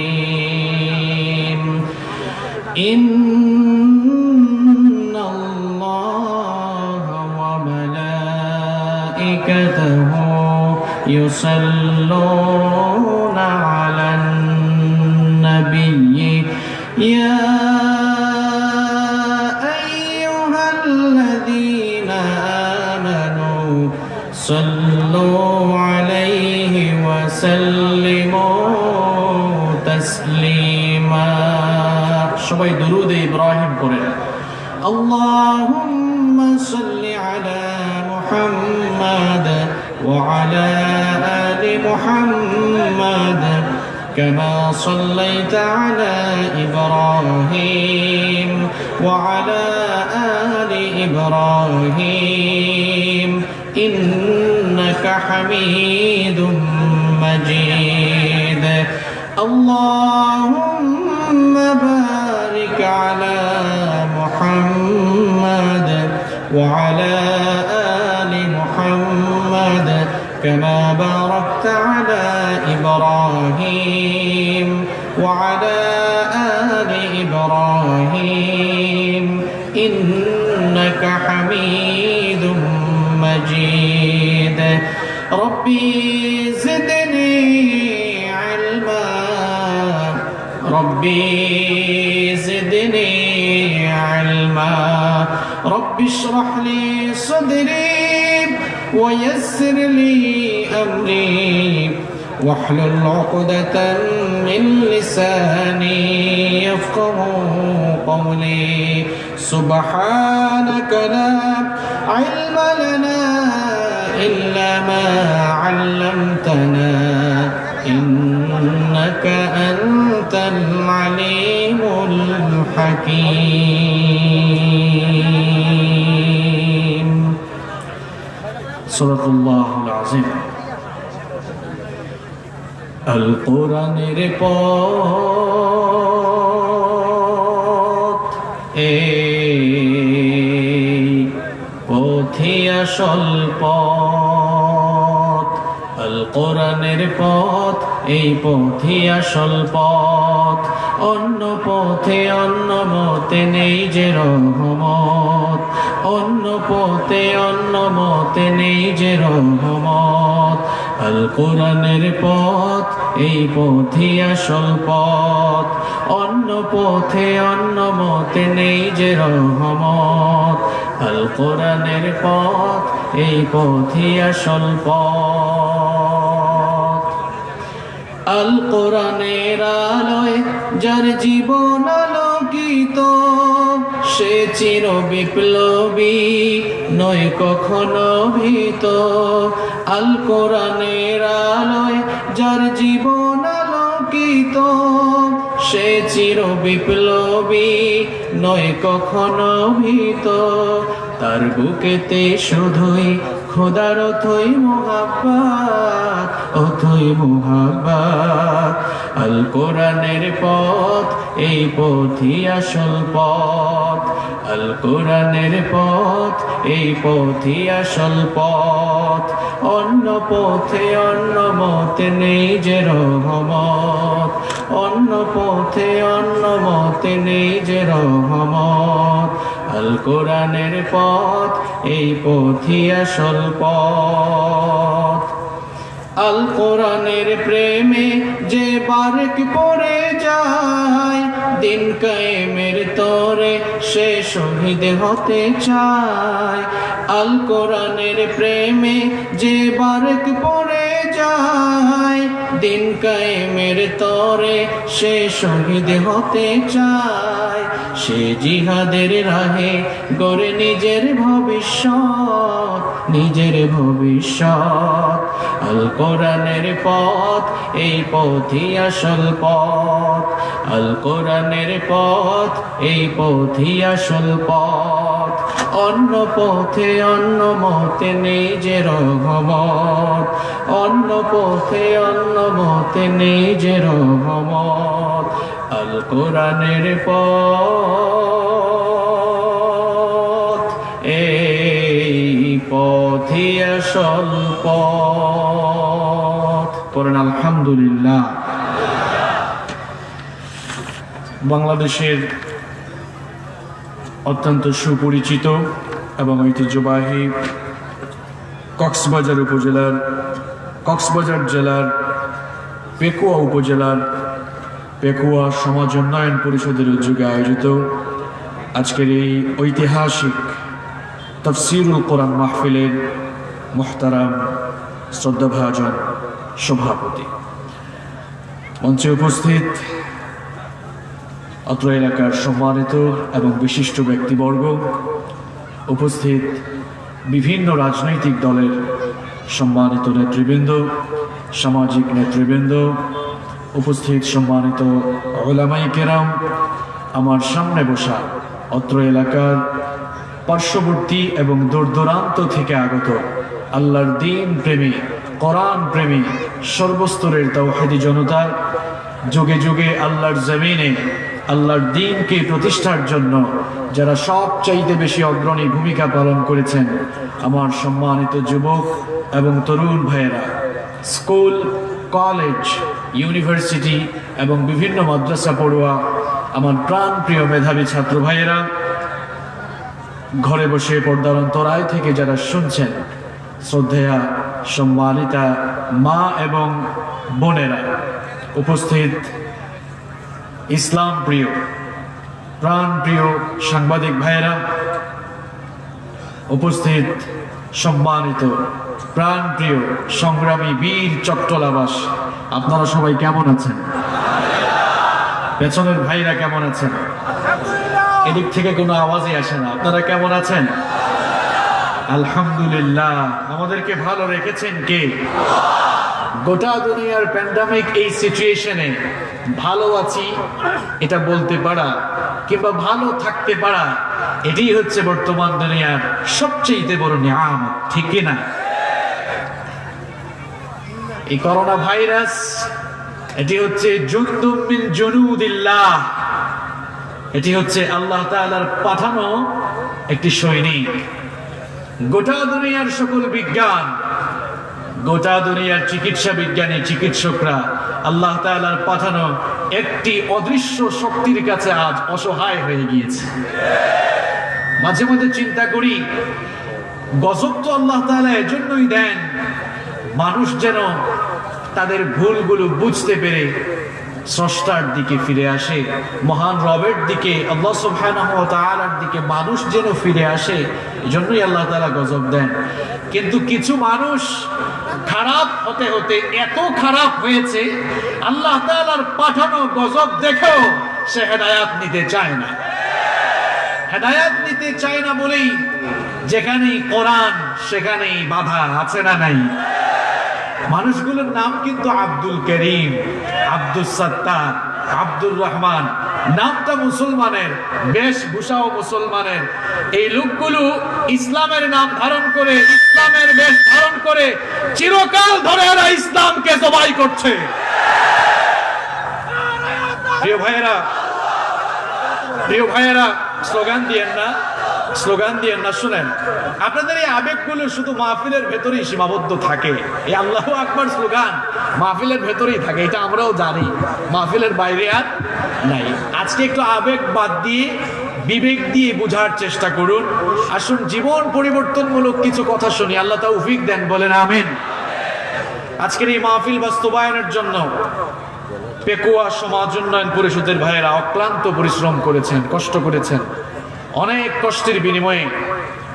الرحيم إن الله وملائكته يصلون على النبي يا أيها الذين آمنوا صلوا عليه وسلموا تسليما সবাই দুরূদ ইব্রাহিম পড়েন اللهم صل على محمد وعلى آل محمد كما صليت على إبراهيم وعلى آل إبراهيم إنك حميد مجيد اللهم بارك على محمد وعلى آل محمد كما باركت على إبراهيم وعلى آل إبراهيم إنك حميد مجيد ربي زدني علما ربي زدني علما رب اشرح لي صدري ويسر لي أمري واحلل عقدة من لساني يفقه قولي سبحانك لا علم لنا إلا ما علمتنا إنك أنت العليم الحكيم صدق الله العظيم القرآن পথ এই পথই আসল পথ আল কোরআনের পথ এই পথই আসল পথ অন্য পথে অন্য মতে নেই যে রহমত অন্য পথে অন্য মতে নেই যে রহমত আল কোরআনের পথ এই পথই আসল পথ অন্য পথে অন্য মতে নেই যে রহমত আল কোরআনের পথ এই পথই আসল পথ আল কোরআনের আলোয় যার জীবন আলোকিত সে চির বিপ্লবী নয় কখনো ভীত আল কোরআনের আলোয় যার জীবন আলোকিত সে চির বিপ্লবী নয় কখনো ভীত তার বুকেতে শুধুই খোদার অথই মুহাব্বত অথই মুহাব্বত আল কোরআনের পথ এই পথই আসল পথ আল কোরআনের পথ এই পথই আসল পথ অন্য পথে অন্য মতে নেই যে রহমত অন্য পথে অন্য মতে নেই যে রহমত আল কোরআনের পথ এই পথই আসল পথ আল কোরআনের প্রেমে যে বারেক পড়ে যায় দিন কায়েমের তরে সে শহীদ হতে চায় আল কোরআনের প্রেমে যে বারেক পড়ে যায় দিন কায়েমের তরে সে শহীদ হতে চায় সে জিহাদের রাহে গড়ে নিজের ভবিষ্যৎ নিজের ভবিষ্যৎ আল কোরআনের পথ এই পথই আসল পথ আল কোরআনের পথ এই পথই আসল পথ অন্য পথে অন্য মতে নেই যে রহমত অন্য পথে অন্য মতে নেই যে রহমত আল কোরআনের পথ এই পথই আসল পথ পড়েন আলহামদুলিল্লাহ। বাংলাদেশের অত্যন্ত সুপরিচিত এবং ঐতিহ্যবাহী কক্সবাজার জেলার পেকুয়া উপজেলার পেকুয়া সমাজ উন্নয়ন পরিষদের উদ্যোগে আয়োজিত আজকের এই ঐতিহাসিক তাফসীরুল কোরআন মাহফিলের মুহতারাম শ্রদ্ধাভাজন সভাপতি, মঞ্চে উপস্থিত অত্র এলাকার সম্মানিত এবং বিশিষ্ট ব্যক্তিবর্গ, উপস্থিত বিভিন্ন রাজনৈতিক দলের সম্মানিত নেতৃবৃন্দ, সামাজিক নেতৃবৃন্দ, উপস্থিত সম্মানিত উলামায়ে কেরাম, আমার সামনে বসা অত্র এলাকার পার্শ্ববর্তী এবং দূরদূরান্ত থেকে আগত আল্লাহর দ্বীন প্রেমী, কোরআন প্রেমী সর্বস্তরের তাওহীদি জনতা, যুগে যুগে আল্লাহর জমিনে আল্লাহর দ্বীনকে প্রতিষ্ঠার জন্য যারা সবচাইতে বেশি অগ্রণী ভূমিকা পালন করেছেন, আমার সম্মানিত যুবক এবং তরুণ ভাইয়েরা, স্কুল, কলেজ, ইউনিভার্সিটি এবং বিভিন্ন মাদ্রাসা পড়ুয়া আমার প্রাণ প্রিয় মেধাবী ছাত্র ভাইয়েরা, ঘরে বসে পর্দার অন্তরায় থেকে যারা শুনছেন, শ্রদ্ধেয়া সম্মানিতা মা এবং বোনেরা, উপস্থিত ইসলাম প্রিয় প্রাণ প্রিয় সাংবাদিক ভাইয়েরা, উপস্থিত সম্মানিত প্রাণ প্রিয় সংগ্রামী বীর চট্টলাবাস, আপনারা সবাই কেমন আছেন? পেছনের ভাইরা কেমন আছেন? এদিক থেকে কোনো আওয়াজই আসে না। আপনারা কেমন আছেন? আলহামদুলিল্লাহ। আমাদেরকে ভালো রেখেছেন কে? গোটা দুনিয়ার প্যান্ডামিক এই সিচুয়েশনে ভালো আছি এটা বলতে পারা কিংবা ভালো থাকতে পারা, এটাই হচ্ছে বর্তমান দুনিয়ার সবচেয়ে বড় নিয়ামত, ঠিক কিনা? এই করোনা ভাইরাস এটি হচ্ছে জুনদুম মিন জুনুদিল্লাহ, এটি হচ্ছে আল্লাহ তাআলার পাঠানো একটি সৈনিক। গোটা দুনিয়ার সকল বিজ্ঞান, গোটা দুনিয়ার চিকিৎসা বিজ্ঞানী চিকিৎসকরা আল্লাহ তাআলার পাঠানো একটি অদৃশ্য শক্তির কাছে আজ অসহায় হয়ে গিয়েছে। মাঝে মাঝে চিন্তা করি, গজব তো আল্লাহ তাআলা এজন্যই দেন মানুষ যেন তাদের ভুলগুলো বুঝতে পেরে স্রষ্টার দিকে ফিরে আসে, মহান রবের দিকে, আল্লাহ সুবহানাহু ওয়া তাআলার দিকে মানুষ যেন ফিরে আসে, এজন্যই আল্লাহ তাআলা গজব দেন। কিন্তু কিছু মানুষ খারাপ হতে হতে এত খারাপ হয়েছে, আল্লাহ তাআলার পাঠানো গজব দেখেও সে হেদায়াত নিতে চায় না। হেদায়াত নিতে চায় না বলেই যেখানেই কোরআন সেখানেই বাধা, আছে না নাই? মানুষগুলোর নাম কিন্তু আব্দুল করিম, আব্দুল সত্তার, আব্দুর রহমান, নামটা মুসলমানের, বেশভূষাও মুসলমানের। এই লোকগুলো ইসলামের নাম ধারণ করে, ইসলামের বেশ ধারণ করে চিরকাল ধরে এরা ইসলামকে জবাই করছে। প্রিয় ভাইয়েরা, স্লোগান দিয়েন না, স্লোগান দিয়েন না। শুনেন, আপনাদের এই আবেগগুলো শুধু মাহফিলের ভেতরেই সীমাবদ্ধ থাকে। এই আল্লাহু আকবার স্লোগান মাহফিলের ভেতরেই থাকে, এটা আমরাও জানি, মাহফিলের বাইরে আর নাই। আজকে একটু আবেগ বাদ দিয়ে বিবেক দিয়ে বোঝার চেষ্টা করুন। আসুন জীবন পরিবর্তনমূলক কিছু কথা শুনি, আল্লাহ তৌফিক দেন, বলেন আমিন। আজকের এই মাহফিল বাস্তবায়নের জন্য পেকুয়া সমাজ উন্নয়ন পরিষদের ভাইয়েরা অক্লান্ত পরিশ্রম করেছেন, কষ্ট করেছেন। অনেক কষ্টের বিনিময়ে,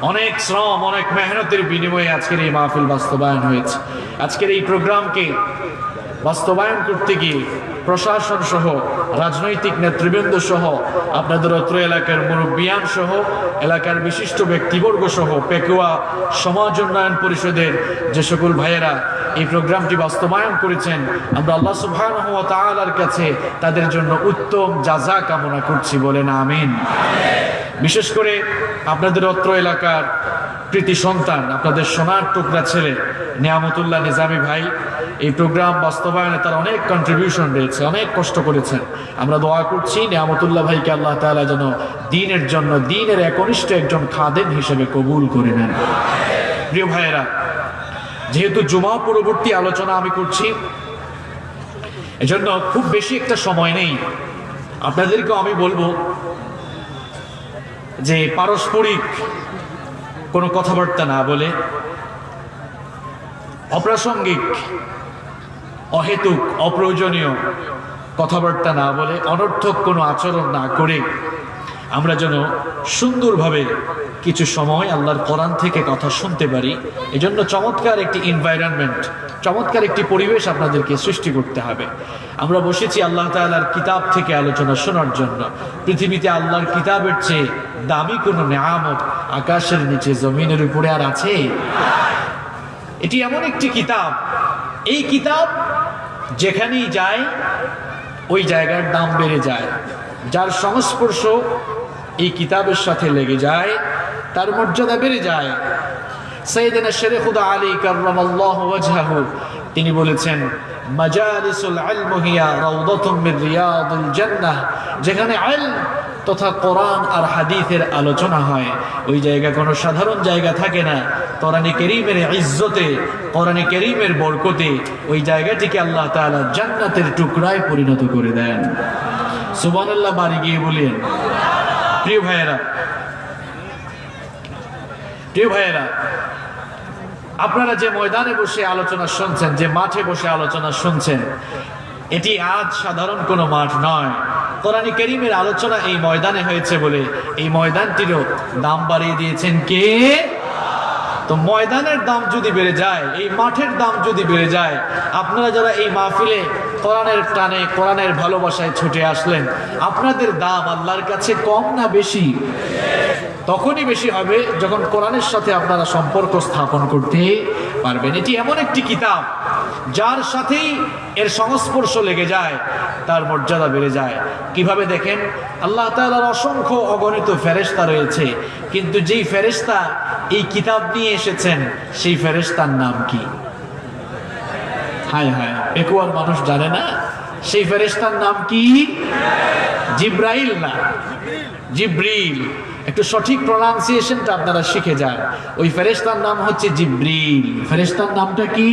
অনেক শ্রম, অনেক মেহনতের বিনিময়ে আজকের এই মাহফিল বাস্তবায়ন হয়েছে। আজকের এই প্রোগ্রামকে বাস্তবায়ন করতে গিয়ে প্রশাসন সহ, রাজনৈতিক নেতৃবৃন্দ সহ, আপনাদের অত্র এলাকার মুরব্বিয়ান সহ, এলাকার বিশিষ্ট ব্যক্তিবর্গ সহ, পেকুয়া সমাজ উন্নয়ন পরিষদের যে সকল ভাইয়েরা এই প্রোগ্রামটি বাস্তবায়ন করেছেন, আমরা আল্লাহ সুবহানাহু ওয়া তাআলার কাছে তাদের জন্য উত্তম জাযা কামনা করছি, বলেন আমিন। বিশেষ করে আপনাদের অত্র এলাকার কৃতি সন্তান, আপনাদের সোনার টুকরা ছেলে নিয়ামতুল্লাহ নিজামী ভাই, এই প্রোগ্রাম বাস্তবায়নে তার অনেক কন্ট্রিবিউশন রয়েছে, অনেক কষ্ট করেছেন। আমরা দোয়া করছি নিয়ামতুল্লাহ ভাইকে আল্লাহ তাআলা যেন দ্বীনের জন্য, দ্বীনের একনিষ্ঠ একজন খাদেম হিসেবে কবুল করে নেন। প্রিয় ভাইয়েরা, যেহেতু জুমা পরবর্তী আলোচনা আমি করছি, এজন্য খুব বেশি একটা সময় নেই। আপনাদেরকেও আমি বলবো যে পারস্পরিক কোনো কথাবার্তা না বলে, অপ্রাসঙ্গিক, অহেতুক, অপ্রয়োজনীয় কথাবার্তা না বলে, অনর্থক কোনো আচরণ না করে আমরা যেন সুন্দরভাবে কিছু সময় আল্লাহর কোরআন থেকে কথা শুনতে পারি। এজন্য চমৎকার একটি এনভায়রনমেন্ট, চমৎকার একটি পরিবেশ আপনাদেরকে সৃষ্টি করতে হবে। আমরা বসেছি আল্লাহ তাআলার কিতাব থেকে আলোচনা শোনার জন্য। পৃথিবীতে আল্লাহর কিতাবের চেয়ে দামি কোনো নেয়ামত আকাশের নিচে জমিনের উপরে আর আছে? এটি এমন একটি কিতাব, এই কিতাব যেখানেই যায় ওই জায়গার দাম বেড়ে যায়। যার সংস্পর্শ এই কিতাবের সাথে লেগে যায় তার মর্যাদা বেড়ে যায়। সাইয়েদনা শেরে খুদা আলী কাররামাল্লাহু ওয়াজহাহু তিনি বলেছেন, মাজালিসুল ইলম হিয়া রাউদাতুম মির রিয়াদিল জান্নাহ, যেখানে ইলম তথা কোরআন আর হাদিসের আলোচনা হয় ওই জায়গা কোনো সাধারণ জায়গা থাকে না। কোরআনে কারীমের ইজ্জতে, কোরআনে কারীমের বরকতে ওই জায়গাটিকে আল্লাহ তাআলা জান্নাতের টুকরায় পরিণত করে দেন। সুবহানাল্লাহ, বাড়ি গিয়ে বলেন। প্রিয় ভাইয়েরা, আপনারা যে ময়দানে বসে আলোচনা শুনছেন, যে মাঠে বসে আলোচনা শুনছেন, এটি আজ সাধারণ কোনো মাঠ নয়। কোরআনে কারীমের আলোচনা এই ময়দানে হয়েছে বলে এই ময়দানটিরও দাম বাড়িয়ে দিয়েছেন কে? তো ময়দানের দাম যদি বেড়ে যায়, এই মাঠের দাম যদি বেড়ে যায়, আপনারা যারা এই মাহফিলে কোরআনের টানে, কোরআনের ভালোবাসায় ছুটে আসলেন, আপনাদের দাম আল্লাহর কাছে কম না বেশি? তখনই বেশি হবে যখন কোরআনের সাথে আপনারা সম্পর্ক স্থাপন করতে পারবেন। এটি এমন একটি কিতাব যার সাথেই এর সংস্পর্শ লেগে যায় তার মর্যাদা বেড়ে যায়। কিভাবে দেখেন, আল্লাহ তাআলার অসংখ্য অগণিত ফেরেশতা রয়েছে, কিন্তু যেই ফেরেশতা এই কিতাব নিয়ে এসেছেন সেই ফেরেশতার নাম কি? হায় হায়, বেকুয়ার মানুষ জানে না সেই ফেরেশতার নাম কি? জিব্রাইল না, জিব্রিল। একটু সঠিক প্রনাউন্সিয়েশনটা আপনারা শিখে যান। ওই ফেরেশতার নাম হচ্ছে জিব্রিল। ফেরেশতার নামটা কি?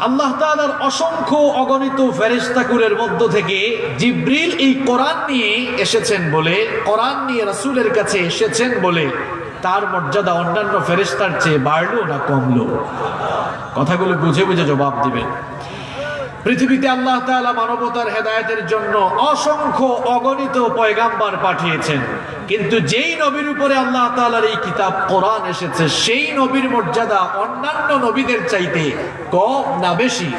আল্লাহ তাআলার অসংখ্য অগণিত ফেরেশতাকুলের মধ্য থেকে জিব্রিল এই কোরআন নিয়ে এসেছেন বলে, কোরআন নিয়ে রাসূলের কাছে এসেছেন বলে তার মর্যাদা অন্যান্য ফেরেশতার চেয়ে বাড়লো না কমলো? কথাগুলো বুঝে বুঝে জবাব দিবেন। পৃথিবীতে আল্লাহ তাআলা মানবতার হেদায়েতের জন্য অসংখ্য অগণিত পয়গাম্বার পাঠিয়েছেন, কিন্তু যেই নবীর উপরে আল্লাহ তাআলার এই কিতাব কোরআন এসেছে সেই নবীর মর্যাদা অন্যান্য নবীদের চাইতে কম না বেশি?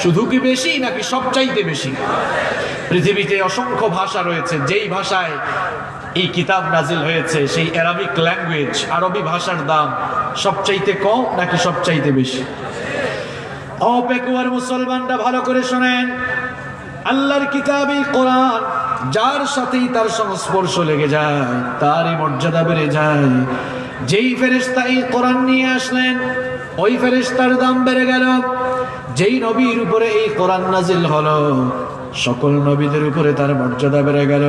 শুধু কি বেশি নাকি সব চাইতে বেশি? পৃথিবীতে অসংখ্য ভাষা রয়েছে, যেই ভাষায় এই কিতাব নাজিল হয়েছে সেই অ্যারাবিক ল্যাঙ্গুয়েজ, আরবি ভাষার দাম সবচাইতে কম নাকি সবচাইতে বেশি? অপেকুয়ার মুসলমানরা ভালো করে শোনেন, আল্লাহর কিতাবই কোরআন যার সাথেই তার সংস্পর্শ লেগে যায় তারই মর্যাদা বেড়ে যায়। যেই ফেরেশতা এই কোরআন নিয়ে আসলেন ওই ফেরেশতার দাম বেড়ে গেল। যেই নবীর উপরে এই কোরআন নাজিল হলো সকল নবীদের উপরে তার মর্যাদা বেড়ে গেল।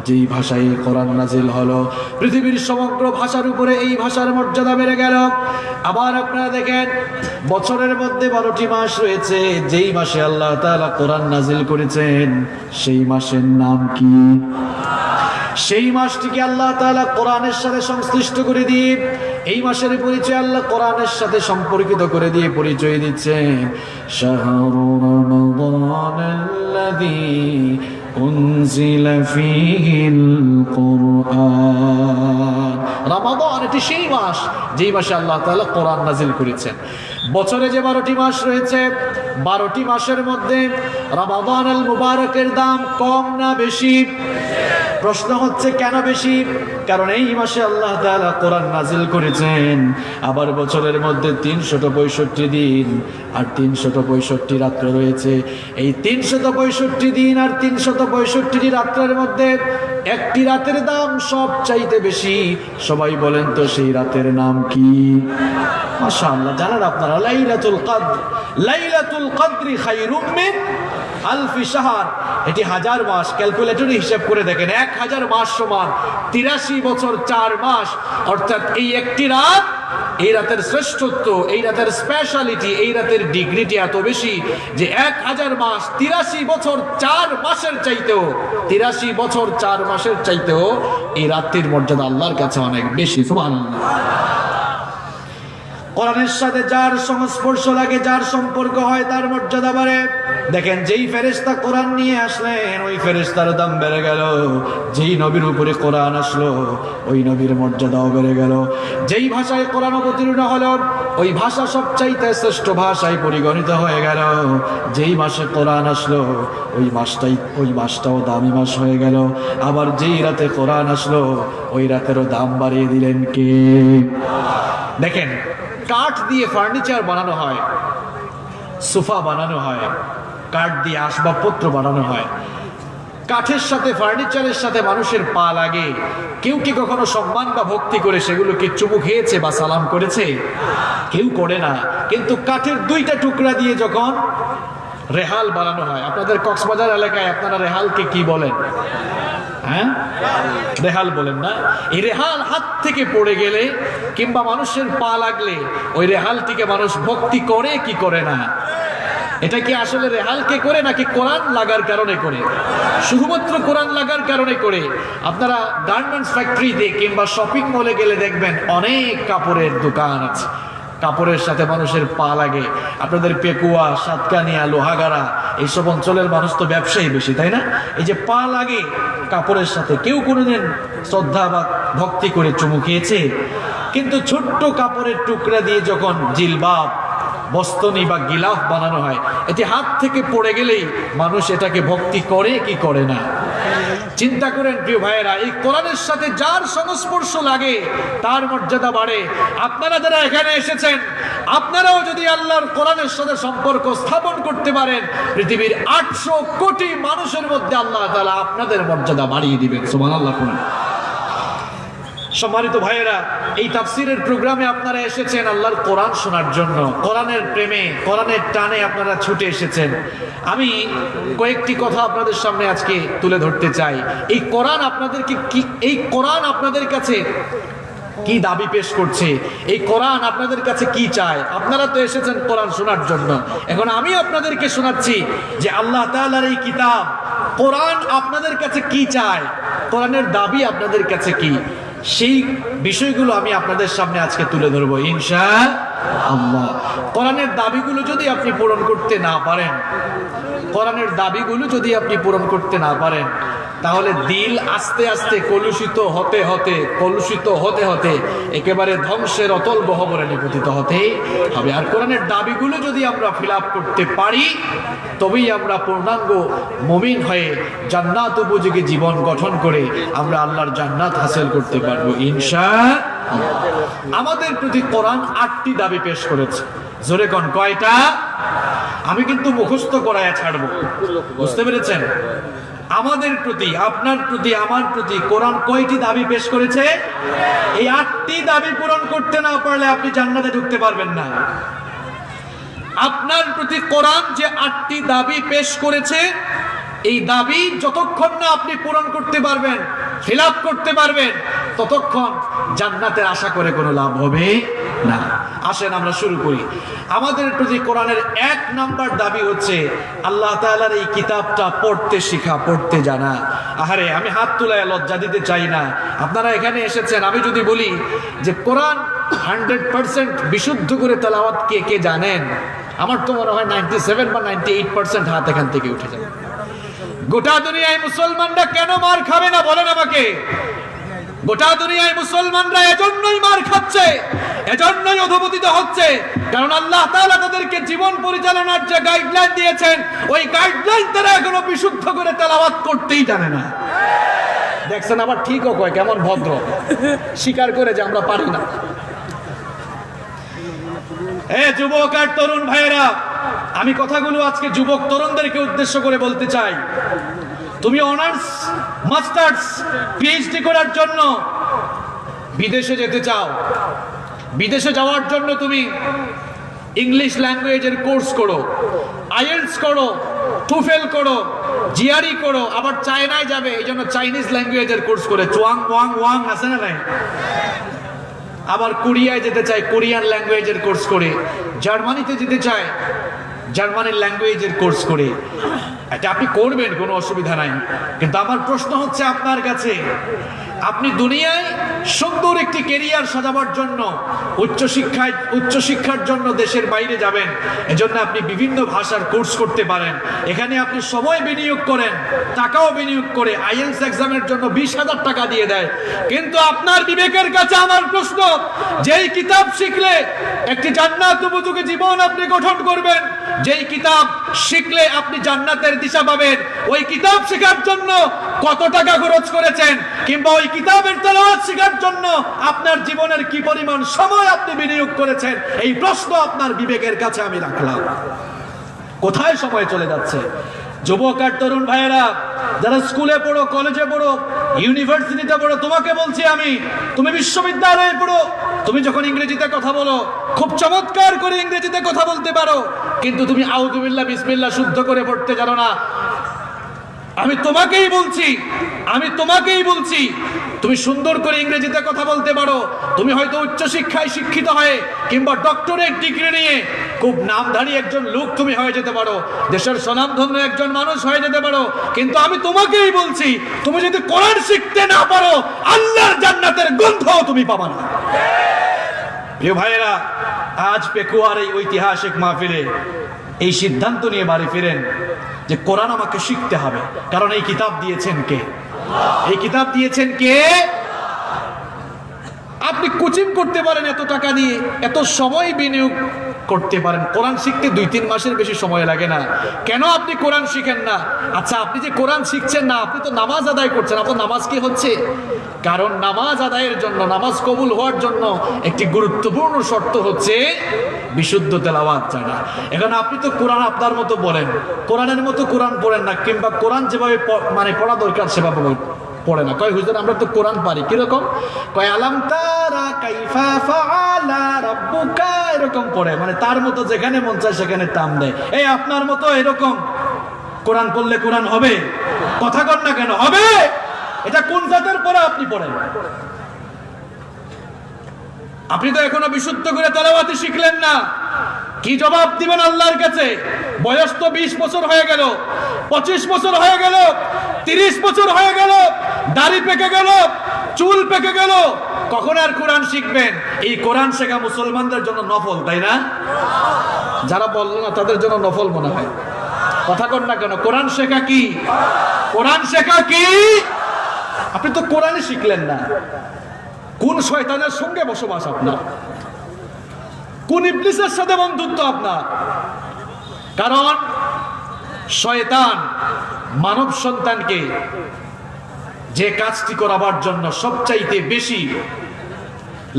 যেই ভাষায় কোরআন নাজিল হলো পৃথিবীর সমগ্র ভাষার উপরে এই ভাষার মর্যাদা বেড়ে গেল। আবার আপনারা দেখেন, বছরের মধ্যে 12টি মাস রয়েছে, যেই মাসে আল্লাহ তাআলা কোরআন নাজিল করেছেন সেই মাসের নাম কি? সেই মাসটিকে আল্লাহ তাআলা কোরআনের সাথে সংশ্লিষ্ট করে দিয়ে এই মাসের পরিচয় আল্লাহ কোরআনের সাথে সম্পর্কিত করে দিয়ে পরিচয় দিচ্ছেন, শাহরু রমাদানাল্লাযী উনজিলা ফীহিল কুরআন। রমাদান এটি সেই মাস যেই মাসে আল্লাহ তাআলা কোরআন নাজিল করেছেন। বছরে যে 12টি মাস রয়েছে, 12টি মাসের মধ্যে রমাদানুল মুবারকের দাম কম না বেশি? প্রশ্ন হচ্ছে কেন বেশি? কারণ এই মাসে আল্লাহ তাআলা কোরআন নাজিল করেছেন। আবার বছরের মধ্যে 365 দিন আর 365 রাত্র রয়েছে। এই 365 দিন আর 365 রাত্রের মধ্যে একটি রাতের দাম সব চাইতে বেশি। সবাই বলেন তো সেই রাতের নাম কি? মাশাআল্লাহ, জানেন আপনারা? লাইলাতুল কদর। লাইলাতুল কদরি খায়রুম মিন আলফি শাহর। এটি 1000 মাস। ক্যালকুলেটরে হিসাব করে দেখেন, 1000 মাস সমান 83 বছর 4 মাস। অর্থাৎ এই একটি রাত এই রাতের শ্রেষ্ঠত্ব, এই রাতের স্পেশালিটি, এই রাতের ডিগ্রিটি এত বেশি যে 1000 মাস 83 বছর 4 মাসের চাইতেও 83 বছর 4 মাসের চাইতেও এই রাত্রির মর্যাদা আল্লাহর কাছে অনেক বেশি। সুবহানাল্লাহ। কোরআনের সাথে যার সংস্পর্শ লাগে, যার সম্পর্ক হয়, তার মর্যাদা বাড়ে। দেখেন, যেই ফেরেশতা কোরআন নিয়ে আসলেন ওই ফেরেশতার দাম বেড়ে গেল, যেই নবীর উপরে কোরআন আসলো ওই নবীর মর্যাদাও বেড়ে গেল। যেই ভাষায় কোরআন অবতীর্ণ হলো ওই ভাষা সবচাইতে শ্রেষ্ঠ ভাষায় পরিগণিত হয়ে গেল। যেই মাসে কোরআন আসলো ওই মাসটাও দামি মাস হয়ে গেল। আবার যেই রাতে কোরআন আসলো ওই রাতেরও দাম বাড়িয়ে দিলেন কে? দেখেন, কাঠ দিয়ে ফার্নিচার বানানো হয়, সোফা বানানো হয়, কাঠ দিয়ে আসবাবপত্র বানানো হয়। কাঠের সাথে ফার্নিচারের সাথে মানুষের পা লাগে। কেউ কি কখনো সম্মান বা ভক্তি করে সেগুলোকে চুমু খেয়েছে বা সালাম করেছে? কেউ করে না। কিন্তু কাঠের 2টা টুকরা দিয়ে যখন রেহাল বানানো হয়, আপনাদের কক্সবাজার এলাকায় আপনারা রেহালকে কি বলেন? হ্যাঁ, রেহাল বলেন না? এই রেহাল হাত থেকে পড়ে গেলে কিংবা মানুষের পা লাগলে ওই রেহালটিকে মানুষ ভক্তি করে কি করে না? এটা কি আসলে রেহালকে করে নাকি কোরআন লাগার কারণে করে? শুধুমাত্র কোরআন লাগার কারণে করে। আপনারা গার্মেন্টস ফ্যাক্টরিতে কিংবা শপিং মলে গেলে দেখবেন অনেক কাপড়ের দোকান আছে, কাপড়ের সাথে মানুষের পা লাগে। আপনাদের পেকুয়া, সাতকানিয়া, লোহাগাড়া এইসব অঞ্চলের মানুষ তো ব্যবসায়ী বেশি, তাই না? এই যে পা লাগে কাপড়ের সাথে, কেউ কোনোদিন শ্রদ্ধা বা ভক্তি করে চুমু খেয়েছে? কিন্তু ছোট্ট কাপড়ের টুকরা দিয়ে যখন জিলবাব, বস্তনি বা গিলাফ বানানো হয়, এটি হাত থেকে পড়ে গেলেই মানুষ এটাকে ভক্তি করে কি করে না? চিন্তা করেন প্রিয় ভাইয়েরা, এই কোরআনের সাথে যার সংস্পর্শ লাগে তার মর্যাদা বাড়ে। আপনারা যারা এখানে এসেছেন, আপনারাও যদি আল্লাহর কোরআনের সাথে সম্পর্ক স্থাপন করতে পারেন, পৃথিবীর 800 কোটি মানুষের মধ্যে আল্লাহ তাআলা আপনাদের মর্যাদা বাড়িয়ে দিবেন। সুবহানাল্লাহ। সম্মানিত ভাইয়েরা, এই তাফসিরের প্রোগ্রামে আপনারা এসেছেন আল্লাহর কোরআন শোনার জন্য। কোরআনের প্রেমে, কোরআনের টানে আপনারা ছুটে এসেছেন। আমি কয়েকটি কথা আপনাদের সামনে আজকে তুলে ধরতে চাই। এই কোরআন আপনাদেরকে কি, এই কোরআন আপনাদের কাছে কি দাবি পেশ করছে? এই কোরআন আপনাদের কাছে কি চায়? আপনারা তো এসেছেন কোরআন শোনার জন্য। এখন আমি আপনাদেরকে শোনাচ্ছি যে আল্লাহ তাআলার এই কিতাব কোরআন আপনাদের কাছে কি চায়, কোরআনের দাবি আপনাদের কাছে কি, সেই বিষয়গুলো আমি আপনাদের সামনে আজকে তুলে ধরবো ইনশাআল্লাহ। কোরআনের দাবিগুলো যদি আপনি পূরণ করতে না পারেন, কোরআনের দাবিগুলো যদি আপনি পূরণ করতে না পারেন, তাহলে দিল আস্তে আস্তে কলুষিত হতে হতে একেবারে ধ্বংসের অতল গহ্বরে নিপতিত হতে হবে। আর কোরআনের দাবিগুলো যদি আমরা ফিল আপ করতে পারি, তবেই আমরা পূর্ণাঙ্গ মুমিন হয়ে জান্নাত উপযোগী জীবন গঠন করে আমরা আল্লাহর জান্নাত হাসিল করতে পারবো ইনশাআল্লাহ। আমাদের প্রতি কোরআন 8টি দাবি পেশ করেছে। জোরে কোন কয়টা? আমি কিন্তু মুখস্থ করায়া ছাড়বো, বুঝতে পেরেছেন? আমাদের প্রতি, আপনার প্রতি, আমার প্রতি কোরআন কয়টি দাবি পেশ করেছে? এই 8টি দাবি পূরণ করতে না পারলে আপনি জান্নাতে ঢুকতে পারবেন না। আপনার প্রতি কোরআন যে 8টি দাবি পেশ করেছে, এই দাবি যতক্ষণ না আপনি পূরণ করতে পারবেন, ফিল আপ করতে পারবেন, ততক্ষণ জান্নাতের আশা করে কোনো লাভ হবে না। আসেন আমরা শুরু করি। আমাদের প্রতি কোরআনের 1 নাম্বার দাবি হচ্ছে আল্লাহ তাআলার এই কিতাবটা পড়তে শিখা, পড়তে জানা। আহারে, আমি হাত তুলায় লজ্জা দিতে চাই না। আপনারা এখানে এসেছেন, আমি যদি বলি যে কোরআন 100% বিশুদ্ধ করে তেলাওয়াত কে কে জানেন, আমার তো মনে হয় 97 বা 98% হাত এখান থেকে উঠে যাবে। গোটা দুনিয়ায় মুসলমানরা কেন মার খাবে না বলেন আমাকে? গোটা দুনিয়ায় মুসলমানরা এজন্যই মার খাচ্ছে, এজন্যই অধঃপতিত হচ্ছে, কারণ আল্লাহ তাআলা তাদেরকে জীবন পরিচালনার যে গাইডলাইন দিয়েছেন, ওই গাইডলাইন তারা এখনো বিশুদ্ধ করে তেলাওয়াত করতেই জানে না। দেখছেন, আবার ঠিকও কয়, কেমন ভদ্র, স্বীকার করে যে আমরা পারি না। যুবক আর তরুণ ভাইয়েরা, আমি কথাগুলো আজকে যুবক তরুণদেরকে উদ্দেশ্য করে বলতে চাই। তুমি অনার্স, মাস্টার্স, পিএইচডি করার জন্য বিদেশে যেতে চাও। বিদেশে যাওয়ার জন্য তুমি ইংলিশ ল্যাঙ্গুয়েজের কোর্স করো, আইএলটিএস করো, টুফেল করো, জিআরই করো, আবার চায়নায় যাবে, এই জন্য চাইনিজ ল্যাঙ্গুয়েজের কোর্স করে চুয়াং ওয়াং ওয়াং আছে না নাই? আবার কোরিয়ায় যেতে চায় কোরিয়ান ল্যাঙ্গুয়েজের কোর্স করে, জার্মানিতে যেতে চায় জার্মানির ল্যাঙ্গুয়েজের কোর্স করে। এটা আপনি করবেন, কোনো অসুবিধা নাই। কিন্তু আমার প্রশ্ন হচ্ছে আপনার কাছে, আপনি দুনিয়ায় সুন্দর একটি ক্যারিয়ার সাজাবার জন্য উচ্চশিক্ষার জন্য দেশের বাইরে যাবেন, এজন্য আপনি বিভিন্ন ভাষার কোর্স করতে পারেন। এখানে আপনি সময় বিনিয়োগ করেন, টাকাও বিনিয়োগ করে আইএলটিএস এক্সামের জন্য 20,000 টাকা দিয়ে দেয়। কিন্তু আপনার বিবেকের কাছে আমার প্রশ্ন, যেই কিতাব শিখলে একটি জান্নাত উপযোগী জীবন আপনি গঠন করবেন, যেই কিতাব শিখলে আপনি জান্নাতের দিশা পাবেন, ওই কিতাব শেখার জন্য কত টাকা খরচ করেছেন, কিংবা ওই কিতাবের তেলাওয়াত শেখার জন্য আপনার জীবনের কি পরিমাণ সময় আপনি বিনিয়োগ করেছেন, এই প্রশ্ন আপনার বিবেকের কাছে আমি রাখলাম। কোথায় সময় চলে যাচ্ছে? যুবক আর তরুণ ভাইয়েরা, যারা স্কুলে পড়ো, কলেজে পড়ো, ইউনিভার্সিটিতে পড়ো, তোমাকে বলছি আমি, তুমি বিশ্ববিদ্যালয়ে পড়ো, তুমি যখন ইংরেজিতে কথা বলো খুব চমৎকার করে ইংরেজিতে কথা বলতে পারো, কিন্তু তুমি আউযুবিল্লাহ বিসমিল্লাহ শুদ্ধ করে পড়তে জানো না। আমি তোমাকেই বলছি, তুমি সুন্দর করে ইংরেজিতে কথা বলতে পারো, তুমি হয়তো উচ্চশিক্ষায় শিক্ষিত হয়ে কিংবা ডক্টরেট ডিগ্রি নিয়ে খুব নামধারী একজন লোক তুমি হয়ে যেতে পারো, দেশের স্বনামধন্য একজন মানুষ হয়ে যেতে পারো, কিন্তু আমি তোমাকেই বলছি, তুমি যদি কোরআন শিখতে না পারো, আল্লাহর জান্নাতের গন্ধও তুমি পাবা না। প্রিয় ভাইয়েরা, আজ পেকুয়ার এই ঐতিহাসিক মাহফিলে এই সিদ্ধান্ত নিয়ে বাড়ি ফিরেন যে কোরআন আমাকে শিখতে হবে, কারণ এই কিতাব দিয়েছেন কে? এই কিতাব দিয়েছেন কে? আপনি কোচিং করতে পারেন এত টাকা দিয়ে, এত সময় বিনিয়োগ করতে পারেন, কোরআন শিখতে 2-3 মাসের বেশি সময় লাগে না। কেন আপনি কোরআন শিখেন না? আচ্ছা, আপনি যে কোরআন শিখছেন না, আপনি তো নামাজ আদায় করছেন, আপনার নামাজ কি হচ্ছে? কারণ নামাজ আদায়ের জন্য, নামাজ কবুল হওয়ার জন্য একটি গুরুত্বপূর্ণ শর্ত হচ্ছে বিশুদ্ধ তেলাওয়াত জানা। এখন আপনি তো কোরআন আপনার মতো বলেন, কোরআনের মতো কোরআন পড়েন না, কিংবা কোরআন যেভাবে পড়া দরকার সেভাবে পড়ে না। কয় হুজুর আমরা তো কোরআন পারি, কিরকম? কয় আলাম তারা কাইফা ফাআলা রাব্বুকা, এরকম পড়ে, মানে তার মতো যেখানে মন চায় সেখানে টান দেয়। এই আপনার মতো এরকম কোরআন পড়লে কোরআন হবে? কথা কর না কেন? হবে? এটা কোন জাতের পড়া আপনি পড়েন? আপনি তো এখনো বিশুদ্ধ করে তেলাওয়াত শিখলেন না। কি জবাব দিবেন আল্লাহর কাছে? বয়স তো 20 বছর হয়ে গেল, 25 বছর হয়ে গেল, 30 বছর হয়ে গেল, দাড়ি পেকে গেল, চুল পেকে গেল, কখন আর কোরআন শিখবেন? এই কোরআন শেখা মুসলমানদের জন্য নফল, তাই না? যারা বললো না তাদের জন্য নফল মনে হয়। কথা কর না কেন? কোরআন শেখা কি? কোরআন শেখা কি? আপনি তো কোরআনই শিখলেন না। কোন শয়তানের সঙ্গে বসবাস আপনার? কোন ইবলিসের সাথে বন্ধুত্ব আপনার? কারণ শয়তান মানব সন্তানকে যে কাজটি করাবার জন্য সবচাইতে বেশি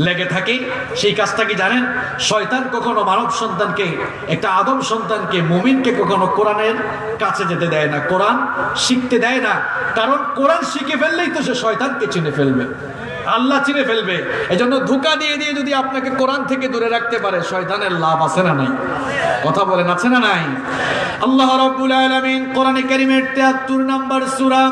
লেগে থাকে, সেই কাজটা কি জানেন? শয়তান কখনো মানব সন্তানকে, একটা আদম সন্তানকে, মুমিনকে কখনো কোরআনের কাছে যেতে দেয় না, কোরআন শিখতে দেয় না। কারণ কোরআন শিখে ফেললেই তো সে শয়তানকে চিনে ফেলবে, আল্লাহ চিনে ফেলবে। এজন্য ধোঁকা দিয়ে দিয়ে যদি আপনাকে কোরআন থেকে দূরে রাখতে পারে, শয়তানের লাভ আছে না নাই? কথা বলেন, আছে না নাই? আল্লাহ রাব্বুল আলামিন কোরআনে কারীমের 73 নম্বর সূরা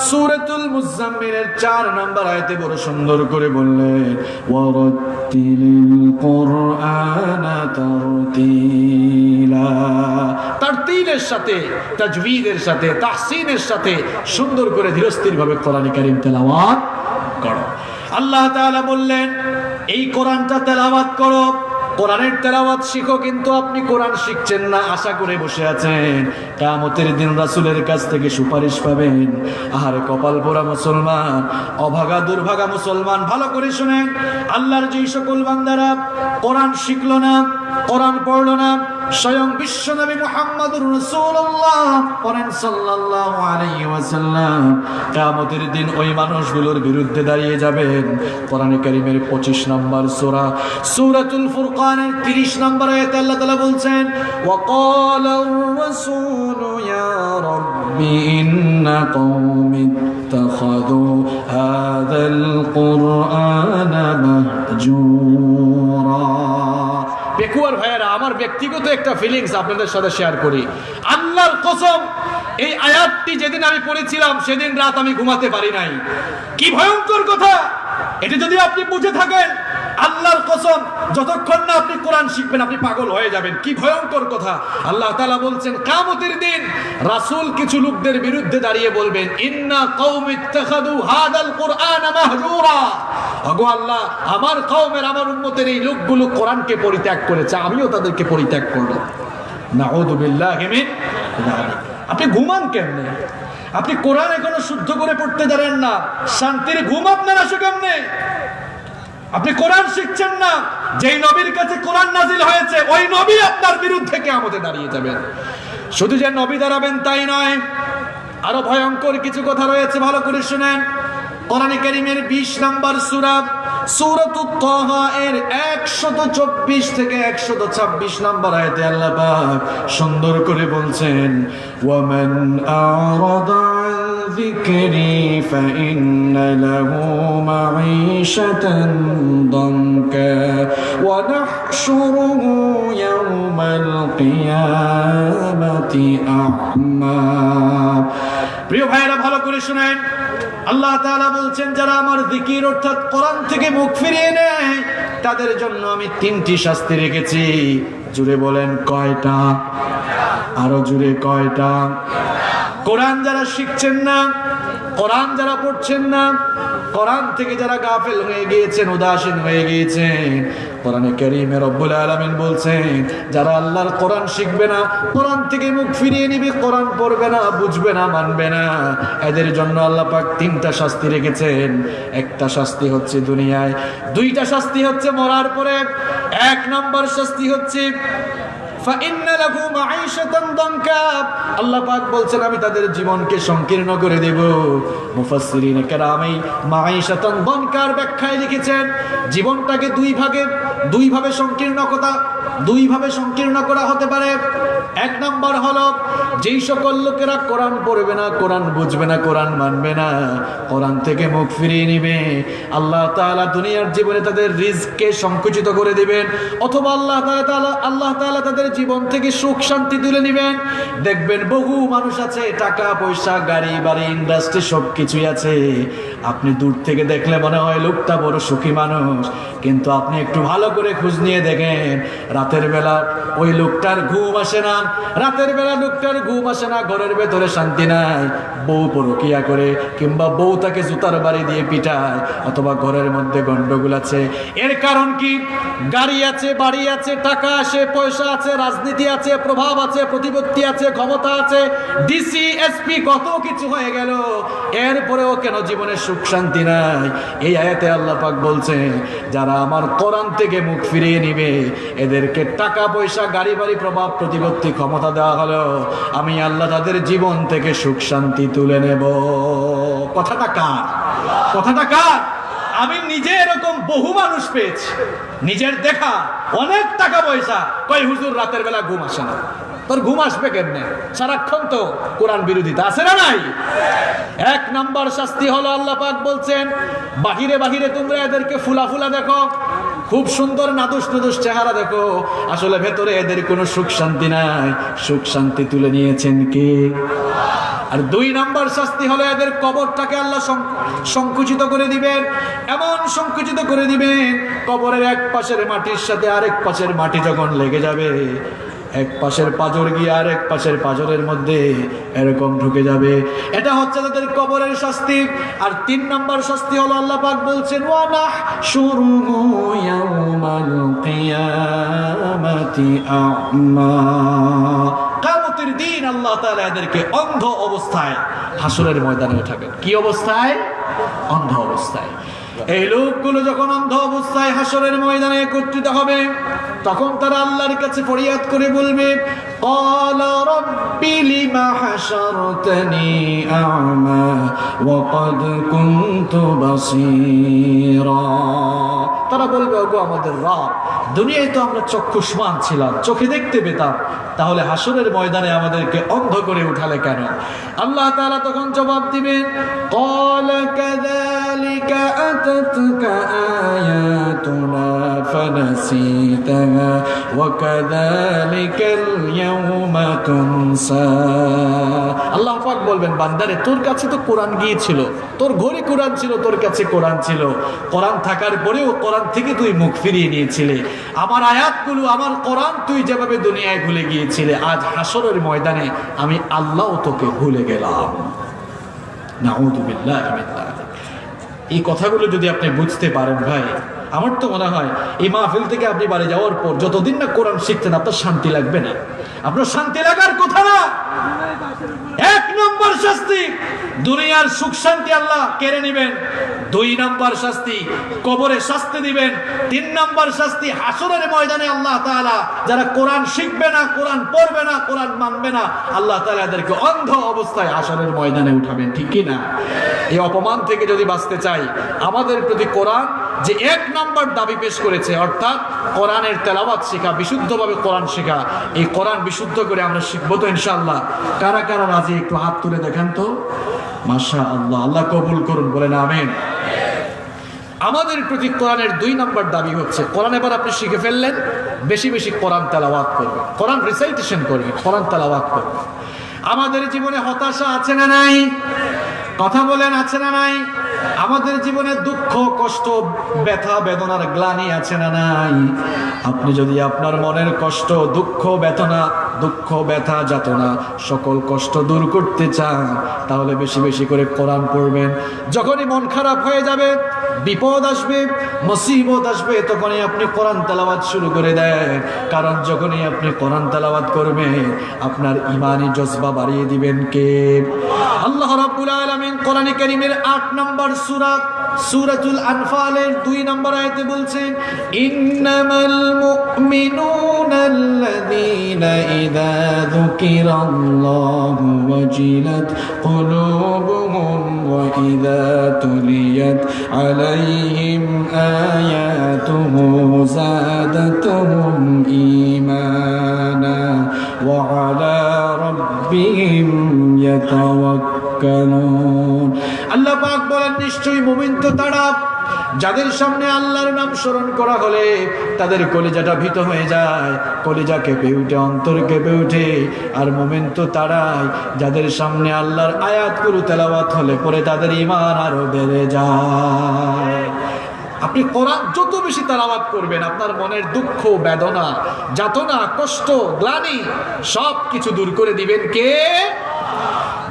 সূরাতুল মুজাম্মিলের 4 নম্বর আয়াতে বড় সুন্দর করে বললেন, ওয়ারাত্তিলিল কুরআনা তারতিলা। তারতিলের সাথে, তাজবীদের সাথে, তাহসিনের সাথে সুন্দর করে ধীরস্থির ভাবে কোরআনে কারীম তেলাওয়াত করো। আল্লাহ তাআলা বললেন, এই কোরআনটা তেলাওয়াত করো, কোরআনের তেলাওয়াত শিখো। কিন্তু আপনি কোরআন শিখছেন না, আশা করে বসে আছেন কিয়ামতের দিন রাসূলের কাছ থেকে সুপারিশ পাবেন। আহারে কপাল পোড়া মুসলমান, অভাগা দুর্ভাগা মুসলমান, ভালো করে শুনেন। আল্লাহর যে সকল বান্দারা কোরআন শিখলো না, কোরআন পড়লো না, স্বয়ং বিশ্বনবী মুহাম্মদুর রাসূলুল্লাহ পড়েন সাল্লাল্লাহু আলাইহি ওয়াসাল্লাম, কিয়ামতের দিন ওই মানুষগুলোর বিরুদ্ধে দাঁড়িয়ে যাবেন। কোরআনে কারীমের 25 নম্বর সূরা সূরাতুল ফুরকানের 30 নম্বর আয়াতে আল্লাহ তাআলা বলছেন, ওয়াকালার রাসূলু ইয়া রাব্বি ইন্না কওমি ইত্তাখাযু হাযাল কুরআনা মাহজুরা। পেকুয়ার ভাইয়েরা, আমার ব্যক্তিগত একটা ফিলিংস আপনাদের সাথে শেয়ার করি। আল্লাহর কসম, এই আয়াতটি যেদিন আমি পড়েছিলাম সেদিন রাত আমি ঘুমাতে পারি নাই। কি ভয়ঙ্কর কথা! এটা যদি আপনি বুঝে থাকেন, আল্লাহর কসম, যতক্ষণ না আপনি কোরআন শিখবেন আপনি পাগল হয়ে যাবেন। কি ভয়ঙ্কর কথা! আল্লাহ তাআলা বলছেন কিয়ামতের দিন রাসূল কিছু লোকদের বিরুদ্ধে দাঁড়িয়ে বলবেন, ইন্না কওমি ইত্তাখাযু হাদাল কুরআন মাহজুরা। ওগো আল্লাহ, আমার কওমের, আমার উম্মতের এই লোকগুলো কোরআনকে পরিত্যাগ করেছে, আমিও তাদেরকে পরিত্যাগ করব। নাউযু বিল্লাহি মিন যালিক। আপনি ঘুমান কেমনে? আপনি কোরআন এখনো শুদ্ধ করে পড়তে জানেন না, শান্তির ঘুম আপনার আসে কেমনে? আপনি কোরআন শিখছেন না, যেই নবীর কাছে কোরআন নাজিল হয়েছে ওই নবী আপনার বিরুদ্ধে কিয়ামতে দাঁড়িয়ে যাবেন। শুধু যে নবী দাঁড়াবেন তাই নয়, আরো ভয়ঙ্কর কিছু কথা রয়েছে, ভালো করে শুনেন। কোরআনে কারীমের 20 নম্বর সূরা, সূরাতুত তাহা এর 124 থেকে 126 নম্বর আয়াতে আল্লাহ পাক সুন্দর করে বলছেন, ওয়ামান আরাদা আন যিকরি ফাইন্না লাহু মাঈশাতান দানকা ওয়া নাহশুরুহু ইয়াওমাল কিয়ামাতি আ'মা। প্রিয় ভাইরা ভালো করে শুনেন, আল্লাহ তাআলা বলছেন যারা আমার জিকির অর্থাৎ কোরআন থেকে মুখ ফিরিয়ে নেয় তাদের জন্য আমি 3টি শাস্তি রেখেছি। জুড়ে বলেন কয়টা? আরো জুড়ে কয়টা? কোরআন যারা শিখছেন না, কোরআন যারা পড়ছেন না, কোরআন থেকে যারা গাফেল হয়ে গিয়েছেন, উদাসীন হয়ে গিয়েছেন, কোরআনে কারীমে রব্বুল আলামিন বলছেন যারা আল্লাহর কোরআন শিখবে না, কোরআন থেকে মুখ ফিরিয়ে নিবে, কোরআন পড়বে না, বুঝবে না, মানবে না, এদের জন্য আল্লাহ পাক 3টা শাস্তি রেখেছেন। একটা শাস্তি হচ্ছে দুনিয়ায়, 2টা শাস্তি হচ্ছে মরার পরে। 1 নম্বর শাস্তি হচ্ছে ফাইন্না লাহু মাঈশাতান দানকা। আল্লাহ পাক বলছেন আমি তাদের জীবনকে সংকীর্ণ করে দেব। মুফাসসিরিনে কেরাম এই মাঈশাতান দানকার ব্যাখ্যায় লিখেছেন জীবনটাকে দুই ভাবে সংকীর্ণ করা হতে পারে। 1 নম্বর হলো যেই সকল লোকেরা কোরআন পড়বে না, কোরআন বুঝবে না, কোরআন মানবে না, কোরআন থেকে মুখ ফিরিয়ে নিবে, আল্লাহ তাআলা দুনিয়ার জীবনে তাদের রিজকে সংকুচিত করে দিবেন, অথবা আল্লাহ তাআলা তাদের জীবন থেকে সুখ শান্তি তুলে নেবেন। দেখবেন বহু মানুষ আছে, টাকা পয়সা, গাড়ি বাড়ি, ইন্ডাস্ট্রি সবকিছুই আছে, আপনি দূর থেকে দেখলে মনে হয় লোকটা বড় সুখী মানুষ, কিন্তু আপনি একটু ভালো করে খোঁজ নিয়ে দেখেন রাতের বেলা ওই লোকটার ঘুম আসে না, ঘরের ভেতরে শান্তি নাই, বউ পরকিয়া করে, কিংবা বউ তাকে জুতার বাড়ি দিয়ে পিটায়, অথবা ঘরের মধ্যে গন্ডগোল আছে। এর কারণ কি? গাড়ি আছে, বাড়ি আছে, টাকা আছে, পয়সা আছে, রাজনীতি আছে, প্রভাব আছে, প্রতিপত্তি আছে, ক্ষমতা আছে, ডিসি এসপি কত কিছু হয়ে গেল, এরপরেও কেন জীবনে সুখ শান্তি নাই? এই আয়াতে আল্লাহ পাক বলছেন যারা আমার কোরআন থেকে মুখ ফিরিয়ে নিবে এদেরকে টাকা পয়সা, গাড়ি বাড়ি, প্রভাব প্রতিপত্তি, ক্ষমতা দেওয়া হলো, আমি আল্লাহ তাদের জীবন থেকে সুখ শান্তি তুলে নেব। কথাটা কার? আমি নিজে এরকম বহু মানুষ পেয়েছি, নিজের দেখা, অনেক টাকা পয়সা, কই হুজুর রাতের বেলা ঘুম আসে না। তোর ঘুম আসবে কেমনে? সারাক্ষণ তো কোরআন বিরোধিতা আছে না নাই? 1 নম্বর শাস্তি হলো আল্লাহ পাক বলছেন বাহিরে তোমরা এদেরকে ফুলা দেখো, খুব সুন্দর নাদুস চেহারা দেখো, আসলে ভেতরে এদের কোনো সুখ শান্তি নাই, সুখ শান্তি তুলে নিয়েছেন কে? আর 2 নম্বর শাস্তি হলো এদের কবরটাকে আল্লাহ সংকুচিত করে দিবেন, এমন সংকুচিত করে দিবেন কবরের এক পাশের মাটির সাথে আরেক পাশের মাটি যখন লেগে যাবে, এক পাশের পাঁজর গিয়ে আরেক পাশের পাঁজরের মধ্যে এরকম ঢুকে যাবে। এটা হচ্ছে তাদের কবরের শাস্তি। আর 3 নম্বর শাস্তি হলো আল্লাহ পাক বলছেন ওয়া নাহশুরুহু ইয়াওমাল কিয়ামাতি আ'মা। কিয়ামতের দিন আল্লাহ তাআলা এদেরকে অন্ধ অবস্থায় হাসরের ময়দানে উঠাবেন। কি অবস্থায়? অন্ধ অবস্থায়। এই লোকগুলো যখন অন্ধ অবস্থায় হাসরের ময়দানে একত্রিত হবে তখন তারা আল্লাহর কাছে ফরিয়াদ করে বলবে ক্বালা রাব্বি লিমা হাশারতানি আ'মা ওয়া ক্বাদ কুনতু বাসীরা। তারা বলবে ওগো আমাদের রব, দুনিয়ায় তো আমরা চক্ষুষ্মান ছিলাম, চোখে দেখতে পেতাম, তাহলে হাসরের ময়দানে আমাদেরকে অন্ধ করে উঠালে কেন? আল্লাহ তাআলা তখন জবাব দিবেন ক্বালা কাযালিকা আতাতকা আয়াতুনা ফানাসিতাহা ওয়া কাযালিকাল ইয়াওমা তুনসা। আল্লাহ পাক বলবেন, বান্দারে তোর কাছে তো কোরআন গিয়েছিল, তোর ঘরে কোরআন ছিল, তোর কাছে কোরআন ছিল, কোরআন থাকার পরেও কোরআন থেকে তুই মুখ ফিরিয়ে নিয়েছিলে। আমার আয়াতগুলো, আমার কোরআন তুই যেভাবে দুনিয়ায় ভুলে গিয়েছিলে, আজ হাসরের ময়দানে আমি আল্লাহ তোকে ভুলে গেলাম। নাউযু বিল্লাহি মিন যালিক। এই কথাগুলো যদি আপনি বুঝতে পারেন ভাই, আমার তো মনে হয় এই মাহফিল থেকে আপনি বাড়ি যাওয়ার পর যতদিন না কোরআন শিখতেন আপনার শান্তি লাগবে না। আপনার শান্তি লাগার কথা না। এক নম্বর শাস্তি, দুনিয়ার সুখ শান্তি আল্লাহ কেড়ে নেবেন। দুই নম্বর শাস্তি, কবরে শাস্তি দিবেন। তিন নম্বর শাস্তি, হাসরের ময়দানে আল্লাহ তাআলা যারা কোরআন শিখবে না, কোরআন পড়বে না, কোরআন মানবে না, আল্লাহ তাআলা এদেরকে অন্ধ অবস্থায় হাসরের ময়দানে উঠাবেন। ঠিক কি না? এই অপমান থেকে যদি বাঁচতে চাই, আমাদের প্রতি কোরআন যে এক নম্বর দাবি পেশ করেছে, অর্থাৎ কোরআনের তেলাওয়াত শেখা, বিশুদ্ধভাবে কোরআন শেখা, এই কোরআন বিশুদ্ধ করে আমরা শিখবো তো ইনশাআল্লাহ। কারা কারা রাজি একটু হাত তুলে দেখেন তো। মাশাআল্লাহ, আল্লাহ কবুল করুন, বলেন আমিন। আমাদের প্রতি কোরআনের দুই নম্বর দাবি হচ্ছে, কোরআন এবার আপনি শিখে ফেললেন, বেশি বেশি কোরআন তেলাওয়াত করবেন, কোরআন রিসাইটেশন করবেন, কোরআন তেলাওয়াত করবেন। আমাদের জীবনে হতাশা আছে না নাই? কথা বলেন, আছে না নাই? আমাদের জীবনে দুঃখ, কষ্ট, ব্যথা, বেদনার গ্লানি আছে না নাই? আপনি যদি আপনার মনের কষ্ট, দুঃখ, বেদনা, দুঃখ, ব্যথা, যাতনা, সকল কষ্ট দূর করতে চান, তাহলে বেশি বেশি করে কোরআন পড়বেন। যখনই মন খারাপ হয়ে যাবে, বিপদ আসবে, মুসিবত আসবে, তখনই আপনি কোরআন তেলাওয়াত শুরু করে দেন। কারণ যখনই আপনি কোরআন তেলাওয়াত করবেন, আপনার ঈমানি জজবা বাড়িয়ে দিবেন কে? আল্লাহ রাব্বুল আলামিন কোরআনে কারীমের ৮ নম্বর সূরা, সূরাতুল আনফালের ২ নম্বর আয়াতে বলছেন, ইন্নামাল মুমিনুনা আল্লাযীনা ইযা যুকিরাল্লাহু ওয়াজিলাত কুলুবুহুম ওয়া ইযা তুলিয়াত আলাইহিম আয়াতুহু যাদাতুহুম ঈমানা ওয়া আলা রাব্বিহিম ইয়াতাওয়াক্কালুন। আল্লাহ পাক বলেন, নিশ্চয়ই মুমিন তো তারা যাদের সামনে আল্লাহর নাম স্মরণ করা হলে তাদের কলিজাটা ভীত হয়ে যায়, কলিজা কেঁপে উঠে, অন্তর কেঁপে উঠে। আর মুমিন তো তারাই যাদের সামনে আল্লাহর আয়াতগুলো তেলাওয়াত হলে পরে তাদের ঈমান আরো বেড়ে যায়। আপনি কোরআন যত বেশি তেলাওয়াত করবেন, আপনার মনের দুঃখ, বেদনা, যাতনা, কষ্ট, গ্লানি সব কিছু দূর করে দিবেন কে?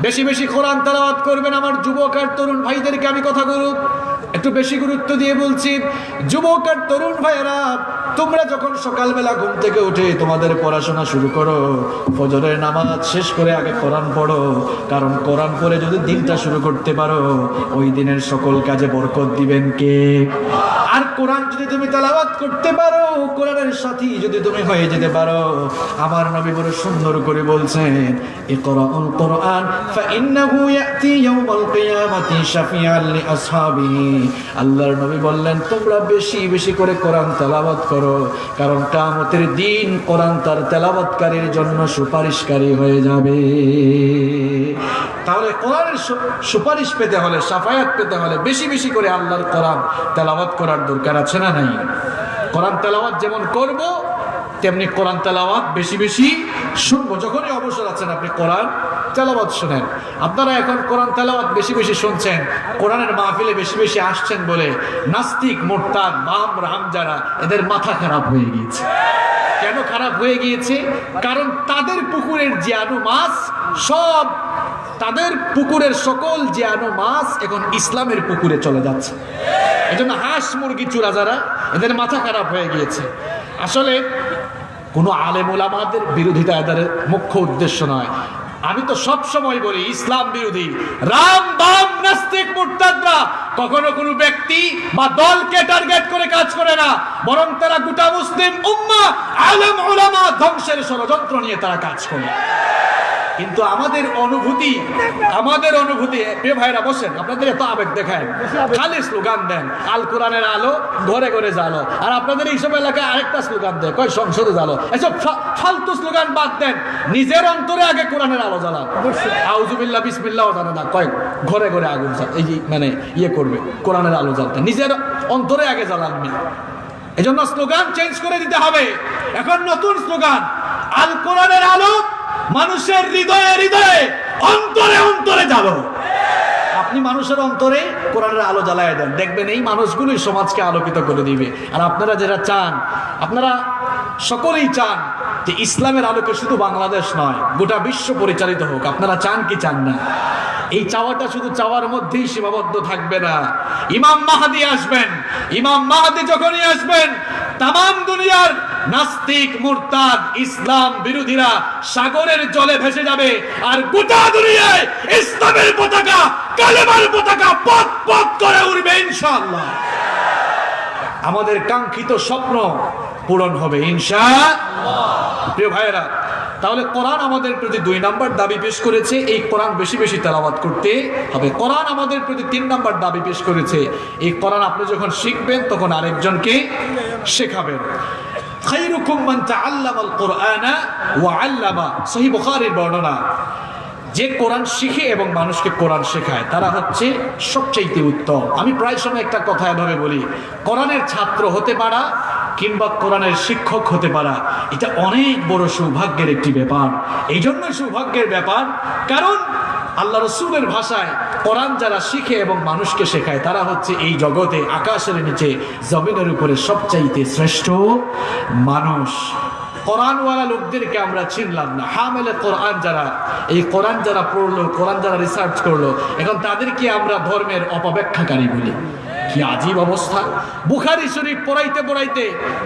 বেশি বেশি কোরআন তেলাওয়াত করবেন। আমার যুবক আর তরুণ ভাইদেরকে আমি কথাগুলো একটু বেশি গুরুত্ব দিয়ে বলছি। যুবক আর তরুণ ভাইয়েরা, তোমরা যখন সকালবেলা ঘুম থেকে উঠে তোমাদের পড়াশোনা শুরু করো, ফজরের নামাজ শেষ করে আগে কোরআন পড়ো। কারণ কোরআন পড়ে যদি দিনটা শুরু করতে পারো, ওই দিনের সকল কাজে বরকত দিবেন কে? আর কোরআন যদি তুমি তেলাওয়াত করতে পারো, কোরআনের সাথী যদি তুমি হয়ে যেতে পারো, আমার নবী বড় সুন্দর করে বলছেন, ইকরাউল কোরআন ফাইন্নাহু ইয়াতি ইয়াউমাল কিয়ামাতি শাফিআন লিআসহাবিহি। আল্লাহর নবী বললেন, তোমরা বেশি বেশি করে কোরআন তেলাওয়াত করো, কারণ কিয়ামতের দিন কোরআন তার তেলাওয়াতকারীর জন্য সুপারিশকারী হয়ে যাবে। তাহলে কোরআনের সুপারিশ পেতে হলে, শাফায়াত পেতে হলে বেশি বেশি করে আল্লাহর কোরআন তেলাওয়াত করার দরকার আছে না নাই? কোরআন তেলাওয়াত যেমন করব, তেমনি কোরআন তেলাওয়াত বেশি বেশি শুনবো। যখনই অবসর আছেন আপনি কোরআন তেলাওয়াত শুনেন। আপনারা এখন কোরআন তেলাওয়াত বেশি বেশি শুনছেন, কোরআনের মাহফিলে বেশি বেশি আসছেন বলে নাস্তিক, মুরতাদ, বাম রাম যারা, এদের মাথা খারাপ হয়ে গিয়েছে। কেন খারাপ হয়ে গিয়েছে? কারণ তাদের পুকুরের জিয়ানো মাছ সব, তাদের পুকুরের সকল জিয়ানো মাছ এখন ইসলামের পুকুরে চলে যাচ্ছে। এজন্য হাঁস, মুরগি, চূড়া যারা, এদের মাথা খারাপ হয়ে গিয়েছে। আসলে কোনো আলেম ওলামাদের বিরোধিতা এদের মুখ্য উদ্দেশ্য নয়। আমি তো সব সময় বলি, ইসলাম বিরোধী রাম বাম নাস্তিক মুরতাদরা কখনো কোনো ব্যক্তি বা দলকে টার্গেট করে কাজ করে না, বরং তারা গোটা মুসলিম উম্মাহ, আলেম ওলামা ধ্বংসের ষড়যন্ত্র নিয়ে তারা কাজ করে। কিন্তু আমাদের অনুভূতি, প্রিয় ভাইরা বসেন, আপনাদের এত আবেগ দেখায়, খালি স্লোগান দেন, আল কোরআনের আলো ঘরে ঘরে জ্বালো। আর আপনাদের এইসব এলাকায় আরেকটা স্লোগান দেয়, কয় সংসদে জ্বালো। এসব ফালতু স্লোগান বাদ দেন, নিজের অন্তরে আগে কোরআনের আলো জ্বালান। আউযুবিল্লাহ বিসমিল্লাহ জানে না, কয় ঘরে ঘরে আগুন এই মানে করবে কোরআনের আলো জ্বালতে, নিজের অন্তরে আগে জ্বালাননি। এজন্য স্লোগান চেঞ্জ করে দিতে হবে। এখন নতুন স্লোগান, আল কোরআনের আলো মানুষের হৃদয়ে হৃদয়ে, অন্তরে অন্তরে জ্বালো। আপনি মানুষের অন্তরে কোরআনের আলো জ্বালায় দেন, দেখবেন এই মানুষগুলোই সমাজকে আলোকিত করে দিবে। আর আপনারা যারা চান, আপনারা সকলেই চান যে ইসলামের আলোকে শুধু বাংলাদেশ নয়, গোটা বিশ্ব পরিচালিত হোক। আপনারা চান কি চান না? এই চাওয়াটা শুধু চাওয়ার মধ্যেই সীমাবদ্ধ থাকবে না। ইমাম মাহদী আসবেন। ইমাম মাহদী যখনই আসবেন, তামাম দুনিয়ার নাস্তিক, মুরতাদ, ইসলাম বিরোধীরা সাগরের জলে ভেসে যাবে, আর গোটা দুনিয়ায় ইসলামের পতাকা, কালেমার পতাকা পথ পথ করে উড়বে ইনশাআল্লাহ। আমাদের কাঙ্ক্ষিত স্বপ্ন পূরণ হবে ইনশাআল্লাহ। প্রিয় ভাইয়েরা, তাহলে কোরআন আমাদের প্রতি 2 নাম্বার দাবি পেশ করেছে, এই কোরআন বেশি বেশি তেলাওয়াত করতে হবে। কোরআন আমাদের প্রতি 3 নাম্বার দাবি পেশ করেছে, এই কোরআন আপনি যখন শিখবেন তখন আরেকজনকে শেখাবেন। খায়রুকুম মান তাআল্লামাল কুরআনা ওয়া আল্লামা, সহিহ বুখারীর বর্ণনা। যে কোরআন শিখে এবং মানুষকে কোরআন শেখায় তারা হচ্ছে সবচেয়ে উত্তম। আমি প্রায় সময় একটা কথা এভাবে বলি, কোরআনের ছাত্র হতে পারা কিংবা কোরআনের শিক্ষক হতে পারা, এটা অনেক বড় সৌভাগ্যের একটি ব্যাপার। এই জন্য সৌভাগ্যের ব্যাপার, কারণ আল্লাহ রসুলের ভাষায় কোরআন যারা শিখে এবং মানুষকে শেখায় তারা হচ্ছে এই জগতে, আকাশের নিচে, জমিনের উপরে সবচাইতে শ্রেষ্ঠ মানুষ। কোরআনওয়ালা লোকদেরকে আমরা চিনলাম না, হামেলে কোরআন যারা, এই কোরআন যারা পড়লো, কোরআন যারা রিসার্চ করলো, এখন তাদেরকে আমরা ধর্মের অপব্যাখ্যাকারী বলি। কি আজীব অবস্থা! বুখারী শরীফ পড়াইতে পড়াইতে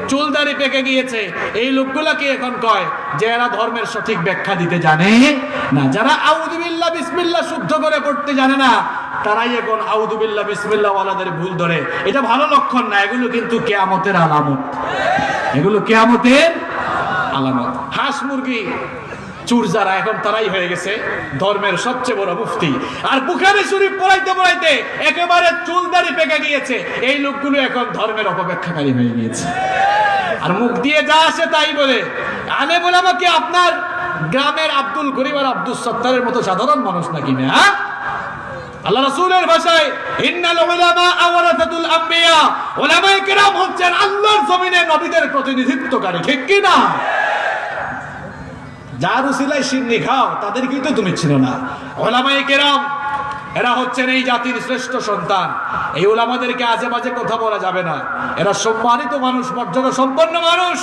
চুলদারি পেকে গিয়েছে, এই লোকগুলাকে এখন কয় যে এরা ধর্মের সঠিক ব্যাখ্যা দিতে জানে না। যারা আউযু বিল্লাহ বিসমিল্লাহ শুদ্ধ করে পড়তে জানে না, তারাই এখন আউযু বিল্লাহ বিসমিল্লাহ ওয়ালাদের ভুল ধরে। এটা ভালো লক্ষণ না, এগুলো কিন্তু কিয়ামতের আলামত। এগুলো কিয়ামতের আলামত। হাঁস মুরগি চুর যারা, এখন তারাই হয়ে গেছে ধর্মের সবচেয়ে বড় মুফতি। আর বুখারী শরীফ পড়াইতে পড়াইতে একেবারে চুলদারি পেকে গিয়েছে, এই লোকগুলো এখন ধর্মের অপব্যাখ্যাকারী হয়ে গিয়েছে। আর মুখ দিয়ে যা আসে তাই বলে। আলেম ওলামা কি আপনার গ্রামের আব্দুল গরিব আর আব্দুল সত্তারের মতো সাধারণ মানুষ নাকি না? আল্লাহ রাসূলের ভাষায় ইন্নাল উলামা আওরাসাতুল আম্বিয়া, উলামায়ে কেরাম হচ্ছেন আল্লাহর জমিনে নবীদের প্রতিনিধিত্বকারী, ঠিক কি না? যার উসিলায় সিন্নি খাও তাদেরকেই তো তুমি ছিল না। উলামায়ে কেরাম এরা হচ্ছেন এই জাতির শ্রেষ্ঠ সন্তান। এই উলামাদেরকে আজে বাজে কথা বলা যাবে না। এরা সম্মানিত মানুষ, মর্যাদা সম্পন্ন মানুষ।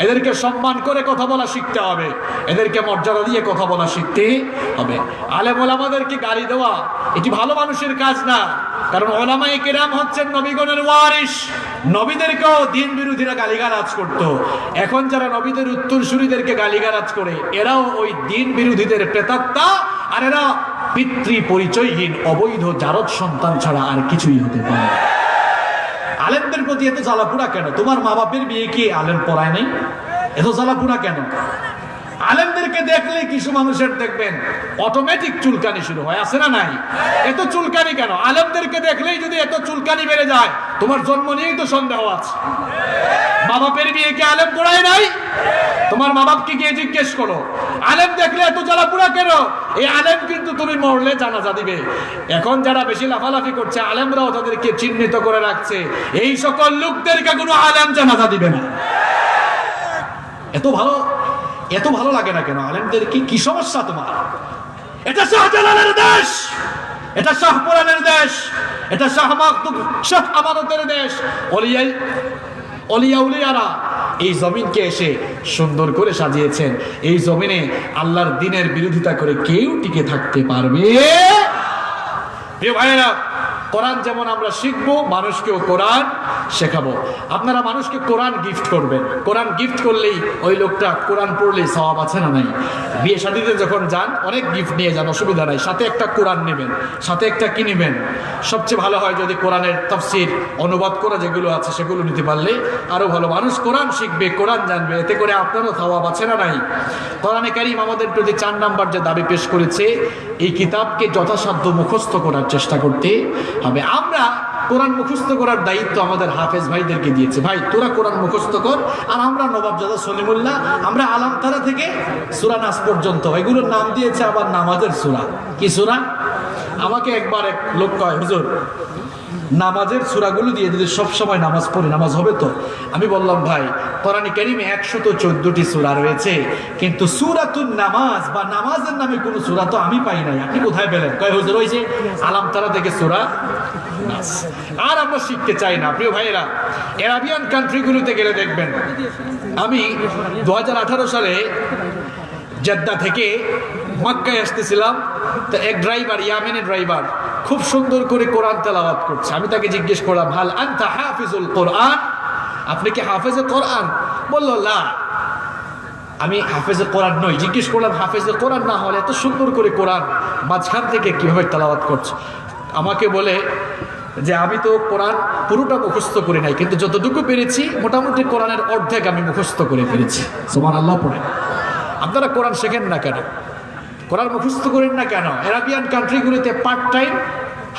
এদেরকে সম্মান করে কথা বলা শিখতে হবে, এদেরকে মর্যাদা দিয়ে কথা বলা শিখতে হবে। আলেম ওলামাদেরকে গালি দেওয়া এটি ভালো মানুষের কাজ না, কারণ উলামায়ে কেরাম হচ্ছেন নবীগণের ওয়ারিস। নবীদেরকেও দিন বিরোধীরা গালিগালাজ করত। এখন যারা নবীদের উত্তরসূরিদেরকে গালিগালাজ করে, এরাও ওই দিন বিরোধীদের প্রেতাত্মা। আর এরা পিতৃ পরিচয়হীন অবৈধ জারদ সন্তান ছাড়া আর কিছুই হতে পারে। আলেমদের প্রতি এত জ্বালাপুরা কেন? তোমার মা বাপের বিয়ে কি আলেম পড়ায় নাই? এত জ্বালাপুরা কেন? আলেমদেরকে দেখলে কিছু মানুষের দেখবেন অটোমেটিক চুলকানি শুরু হয়, আছে না নাই? এত চুলকানি কেন? আলেমদেরকে দেখলেই যদি এত চুলকানি বেড়ে যায়, তোমার জন্ম নিয়েই তো সন্দেহ আছে। মা বাপের বিয়ে কি আলেম পড়ায় নাই? তোমার মা বাপকে গিয়ে জিজ্ঞেস করো, আলেম দেখলে এত জ্বালাপুরা কেন? এই আলেম কিন্তু তুমি মরলে জানাজা দিবে। এখন যারা বেশি লাফালাফি করছে, আলেমরাও তাদেরকে চিহ্নিত করে রাখছে, এই সকল লোকদেরকে কোনো আলেম জানাজা দিবে না। এত ভালো লাগে না কেন আলেমদের? কি সমস্যা তোমার? এটা শাহজালালের দেশ, এটা শাহপুরানের দেশ, এটা শাহ আমানতের দেশ। অলিয়াউলিয়ারা এই জমিনকে এসে সুন্দর করে সাজিয়েছেন। এই জমিনে আল্লাহর দ্বীনের বিরোধিতা করে কেউ টিকে থাকতে পারবে? প্রিয় ভাইয়েরা, কোরআন যেমন আমরা শিখবো, মানুষকেও কোরআন শেখাবো। আপনারা মানুষকে কোরআন গিফট করবেন। কোরআন গিফট করলেই ওই লোকটা কোরআন পড়লেই সওয়াব আছে না নাই? বিয়ে শাদীতে যখন যান অনেক গিফট নিয়ে যান, অসুবিধা নাই, সাথে একটা কোরআন নেবেন, সাথে একটা কি নেবেন? সবচেয়ে ভালো হয় যদি কোরআনের তাফসীর অনুবাদ করা যেগুলো আছে সেগুলো নিতে পারলে আরো ভালো। মানুষ কোরআন শিখবে, কোরআন জানবে, এতে করে আপনারও সওয়াব আছে না নাই? কোরআনে কারীম আমাদের প্রতি 4 নাম্বার যে দাবি পেশ করেছে, এই কিতাবকে যথাসাধ্য মুখস্থ করার চেষ্টা করতে হবে। আমরা কোরআন মুখস্থ করার দায়িত্ব আমাদের হাফেজ ভাইদেরকে দিয়েছে। ভাই তোরা কোরআন মুখস্থ কর, আর আমরা নবাবজাদা সলিমুল্লাহ, আমরা আলামতারা থেকে সূরা নাস পর্যন্ত, এগুলোর নাম দিয়েছে আবার নামাজের সূরা। কি সূরা? আমাকে একবার এক লোক কয়, হুজুর নামাজের সূরাগুলো দিয়ে যদি সব সময় নামাজ পড়ি নামাজ হবে তো? আমি বললাম ভাই কোরআনে কারীমে 114টি সূরা রয়েছে, কিন্তু সূরাতুন নামাজ বা নামাজের নামে কোনো সূরা তো আমি পাই নাই। আপনি কোথায় পেলেন? কয় হুজুর ওই যে আলাম তারা থেকে সূরা নাস। আর আমরা শিখতে চাই না প্রিয় ভাইয়েরা। আরবিয়ান কান্ট্রিগুলোতে গেলে দেখবেন, আমি 2018 সালে জেদ্দা থেকে মক্কায় আসতেছিলাম, তো এক ড্রাইভার, ইয়ামেনি ড্রাইভার, খুব সুন্দর করে কোরআন তেলাওয়াত করছে। আমি তাকে জিজ্ঞেস করলাম, হাল আনতা হাফিজুল কোরআন, আপনি কি হাফেজে কোরআন? বললো না, আমি হাফেজে কোরআন নই। জিজ্ঞেস করলাম, হাফেজে কোরআন না হলে এত সুন্দর করে কোরআন মাঝখান থেকে কিভাবে তেলাওয়াত করছে? আমাকে বলে যে আমি তো কোরআন পুরোটা মুখস্থ করি নাই, কিন্তু যতটুকু পেরেছি মোটামুটি কোরআনের অর্ধেক আমি মুখস্থ করে ফেলেছি। সুবহানাল্লাহ পড়ে। আপনারা কোরআন শেখেন না কেন? কোরআন মুখস্থ করেন না কেন? আরবিয়ান কান্ট্রিগুলিতে পার্ট টাইম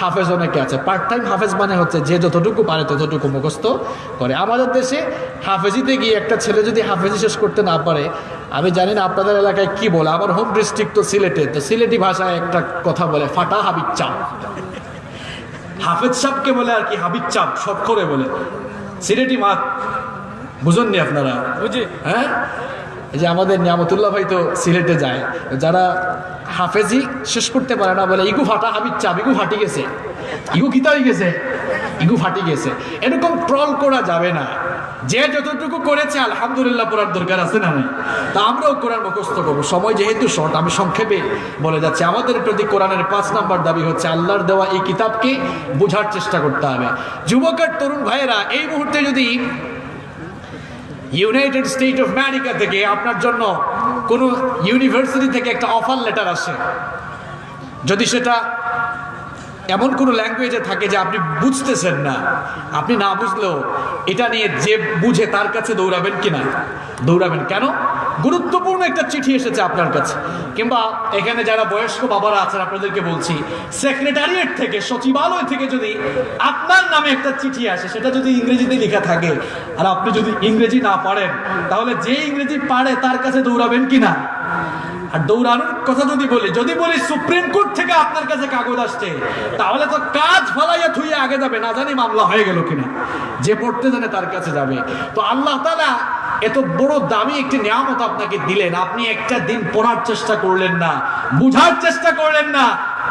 হাফেজ অনেকে আছে। পার্ট টাইম হাফেজ মানে হচ্ছে যে যতটুকু পারে ততটুকু মুখস্থ করে। আমাদের দেশে হাফেজিতে গিয়ে একটা ছেলে যদি হাফেজি শেষ করতে না পারে, আমি জানি না আপনাদের এলাকায় কি বলে, আমার হোম ডিস্ট্রিক্ট তো সিলেটে, তো সিলেটি ভাষায় একটা কথা বলে, ফাটা হাবিজ চাপ। হাফেজ সাহেবকে বলে আর কি হাবিজ চাপ, শর্ট করে বলে সিলেটি মাত। বুঝেননি আপনারা? হ্যাঁ, এই যে আমাদের নিয়ামতুল্লাহ ভাই তো সিলেটে যায়, যারা হাফেজি শেষ করতে পারে না বলে ইগু ফাটা হাবিজ চাপ, ইগু ফাটি গেছে, ইগু কিতা হয়ে গেছে, ইগু ফাটি গেছে। এরকম ট্রল করা যাবে না। যে যতটুকু করেছে আলহামদুলিল্লাহ পড়ার দরকার আছে না নাই? তা আমরাও কোরআন মুখস্থ করবো। সময় যেহেতু শর্ট, আমি সংক্ষেপে বলে যাচ্ছি। আমাদের প্রতি কোরআনের 5 নম্বর দাবি হচ্ছে আল্লাহর দেওয়া এই কিতাবকে বোঝার চেষ্টা করতে হবে। যুবক আর তরুণ ভাইয়েরা, এই মুহূর্তে যদি ইউনাইটেড স্টেট অফ আমেরিকা থেকে আপনার জন্য কোনো ইউনিভার্সিটি থেকে একটা অফার লেটার আসে, যদি সেটা এমন কোনো ল্যাঙ্গুয়েজে থাকে যে আপনি বুঝতেছেন না, আপনি না বুঝলেও এটা নিয়ে যে বুঝে তার কাছে দৌড়াবেন কি না? দৌড়াবেন। কেন? গুরুত্বপূর্ণ একটা চিঠি এসেছে আপনার কাছে। কিংবা এখানে যারা বয়স্ক বাবারা আছেন আপনাদেরকে বলছি, সেক্রেটারিয়েট থেকে, সচিবালয় থেকে যদি আপনার নামে একটা চিঠি আসে, সেটা যদি ইংরেজিতে লেখা থাকে আর আপনি যদি ইংরেজি না পারেন, তাহলে যে ইংরেজি পারে তার কাছে দৌড়াবেন কি না? আর দৌড়ানোর কথা যদি বলি সুপ্রিম কোর্ট থেকে আপনার কাছে কাগজ আসছে, তাহলে তো কাজ ফলাইয়া থুইয়া আগে যাবে, না জানি মামলা হয়ে গেল কিনা। যে পড়তে জানে তার কাছে যাবে। তো আল্লাহ তাআলা এত বড় দামি একটি নিয়ামত আপনাকে দিলেন, আপনি একটা দিন পড়ার চেষ্টা করলেন না, বুঝার চেষ্টা করলেন না,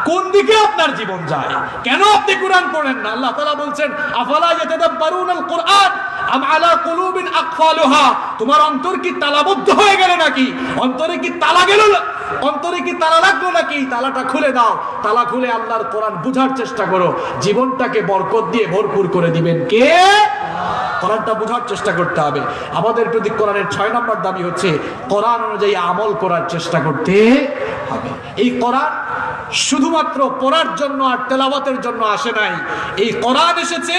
কোন দিকে আপনার জীবন যায়? কেন আপনি কোরআন পড়েন না? আল্লাহ তাআলা বলছেন, আফালা ইয়াতাদাব্বারুনাল কোরআন আম আলা কুলুবিন আকফালুহা, তোমার অন্তর কি তালাবদ্ধ হয়ে গেল নাকি? অন্তরে কি তালা গেল? অন্তরে কি তালা লাগলো নাকি? তালাটা খুলে দাও। তালা খুলে আল্লাহর কোরআন বুঝার চেষ্টা করো। জীবনটাকে বরকত দিয়ে ভরপুর করে দিবেন কে? কোরআনটা বোঝার চেষ্টা করতে হবে। আমাদের প্রতি কোরআনের 6 নম্বর দাবি হচ্ছে কোরআন অনুযায়ী আমল করার চেষ্টা করতে হবে। এই কোরআন শুধুমাত্র পড়ার জন্য আর তেলাওয়াতের জন্য আসে নাই। এই কোরআন এসেছে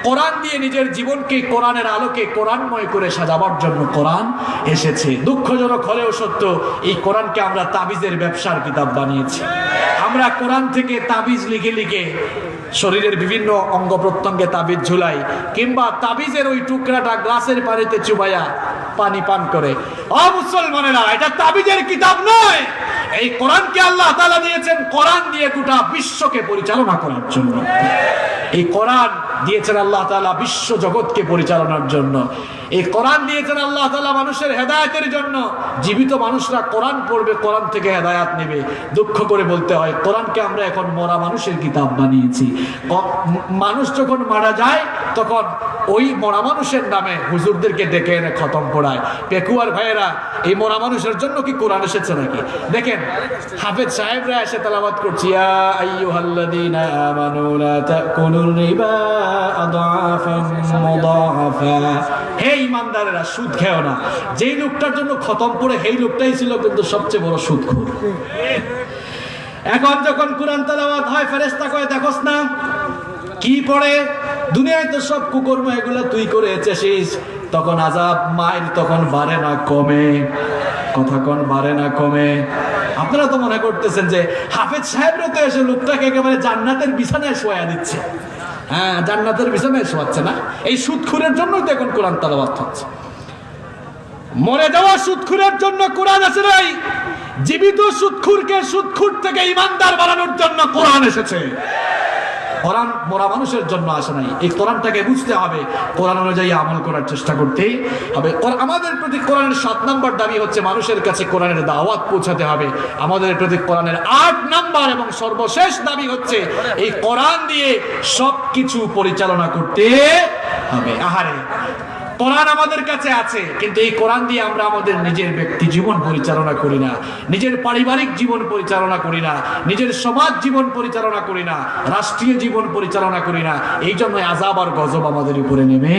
কোরআন দিয়ে নিজের জীবনকে কোরআনের আলোকে কোরআনময় করে সাজাবার জন্য কোরআন এসেছে। দুঃখজনক হলেও সত্য, এই কোরআনকে আমরা তাবিজের ব্যবসার কিতাব বানিয়েছি। আমরা কোরআন থেকে তাবিজ লিখে লিখে শরীরের বিভিন্ন অঙ্গ প্রত্যঙ্গে তাবিজ ঝুলাই, কিংবা তাবিজের ওই টুকরাটা গ্লাসের পানিতে চুবাইয়া পানি পান করে। মুসলমানেরা, এটা তাবিজের কিতাব নয়। এই কোরআনকে আল্লাহ তাআলা দিয়েছেন কোরআন দিয়ে গোটা বিশ্বকে পরিচালনা করার জন্য। এই কোরআন দিয়েছেন আল্লাহ তাআলা বিশ্ব জগৎকে পরিচালনার জন্য। এই কোরআন দিয়েছেন আল্লাহ তাআলা মানুষের হেদায়েতের জন্য। জীবিত মানুষরা কোরআন পড়বে, কোরআন থেকে হেদায়েত নেবে। দুঃখ করে বলতে হয়, কোরআনকে আমরা এখন মরা মানুষের কিতাব বানিয়েছি। মানুষ যখন মারা যায় তখন ওই মরা মানুষের নামে হুজুরদেরকে ডেকে এনে খতম পড়ায়। পেকুয়ার ভাইয়েরা, এই মরা মানুষের জন্য কি কোরআন এসেছে নাকি? দেখেন হাফেজ সাহেবরা এসে তেলাওয়াত করছে, ইয়া আইয়ুহাল্লাযীনা আমানু লা তাকুলুর রিবা আদআফান মুদাআফা। হে ঈমানদারেরা, সুদ খেও না। যেই লোকটার জন্য খতম পড়ে সেই লোকটাই ছিল কিন্তু সবচেয়ে বড় সুদখোর। এখন যখন কোরআন তেলাওয়াত হয়, ফেরেশতা কয়, দেখোস না কি পড়ে? দুনিয়ায় তো সব কুকর্ম এগুলো তুই করে এসেছিস। তখন আযাব মাইল তখন বাড়ে না কমে। কথা কোন বাড়ে না কমে? আপনারা তো মনে করতেছেন যে হাফেজ সাহেবরা তো এসে লোকটাকে একেবারে জান্নাতের বিছানায় শোয়া দিচ্ছে। হ্যাঁ, জান্নাতের বিছানায় শোয়াচ্ছে না। এই সুদখুরের জন্যই তো এখন কোরআন তেলাওয়াত হচ্ছে। মরে যাওয়া সুদখুরের জন্য কোরআন আসে নাই। জীবিত সুদখুরকে সুদখুর থেকে ঈমানদার বানানোর জন্য কোরআন এসেছে। কোরআন মরা মানুষের জন্য আসে নাই। এই কোরআনটাকে বুঝতে হবে, কোরআন অনুযায়ী আমল করার চেষ্টা করতে হবে। আমাদের প্রতি কোরআনের 7 নম্বর দাবি হচ্ছে মানুষের কাছে কোরআনের দাওয়াত পৌঁছাতে হবে। আমাদের প্রতি কোরআনের 8 নম্বর এবং সর্বশেষ দাবি হচ্ছে এই কোরআন দিয়ে সবকিছু পরিচালনা করতে হবে। আহারে, কোরআন আমাদের কাছে আছে, কিন্তু এই কোরআন দিয়ে আমরা আমাদের নিজের ব্যক্তি জীবন পরিচালনা করি না, নিজের পারিবারিক জীবন পরিচালনা করি না, নিজের সমাজ জীবন পরিচালনা করি না, রাষ্ট্রীয় জীবন পরিচালনা করি না। এই জন্য আযাব আর গজব আমাদের উপরে নেমে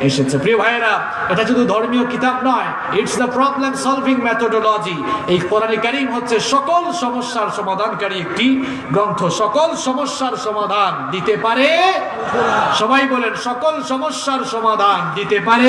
এসেছে। প্রিয় ভাইয়েরা, এটা শুধু ধর্মীয় কিতাব নয়, it's the problem solving methodology. এই কোরআনে কারীম হচ্ছে সকল সমস্যার সমাধানকারী একটি গ্রন্থ। সকল সমস্যার সমাধান দিতে পারে, সবাই বলেন, সকল সমস্যার সমাধান দিতে পারে।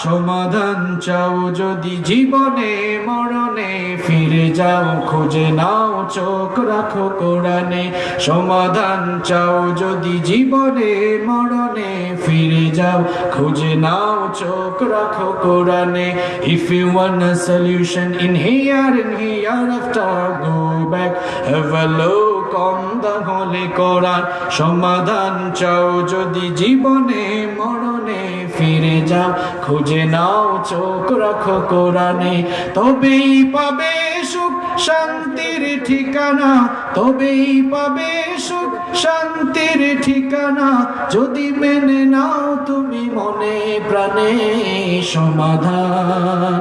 সমাধান চাও যদি জীবনে মরণে, ফিরে যাও খুঁজে নাও চোখ রাখো কোরআনে। সমাধান চাও যদি জীবনে মরণে, ফিরে যাও খুঁজে নাও চোখ রাখো কোরআনে। If you want a solution in here and hereafter, go back, have a look on the holy Quran. সমাধান চাও যদি জীবনে মরণে, ফিরে যাও খুঁজে নাও চোখ রাখো কোরআনে। তবেই পাবে সুখ শান্তির ঠিকানা, তবেই পাবে সুখ শান্তির ঠিকানা, যদি মেনে নাও তুমি মনে প্রাণে। সমাধান,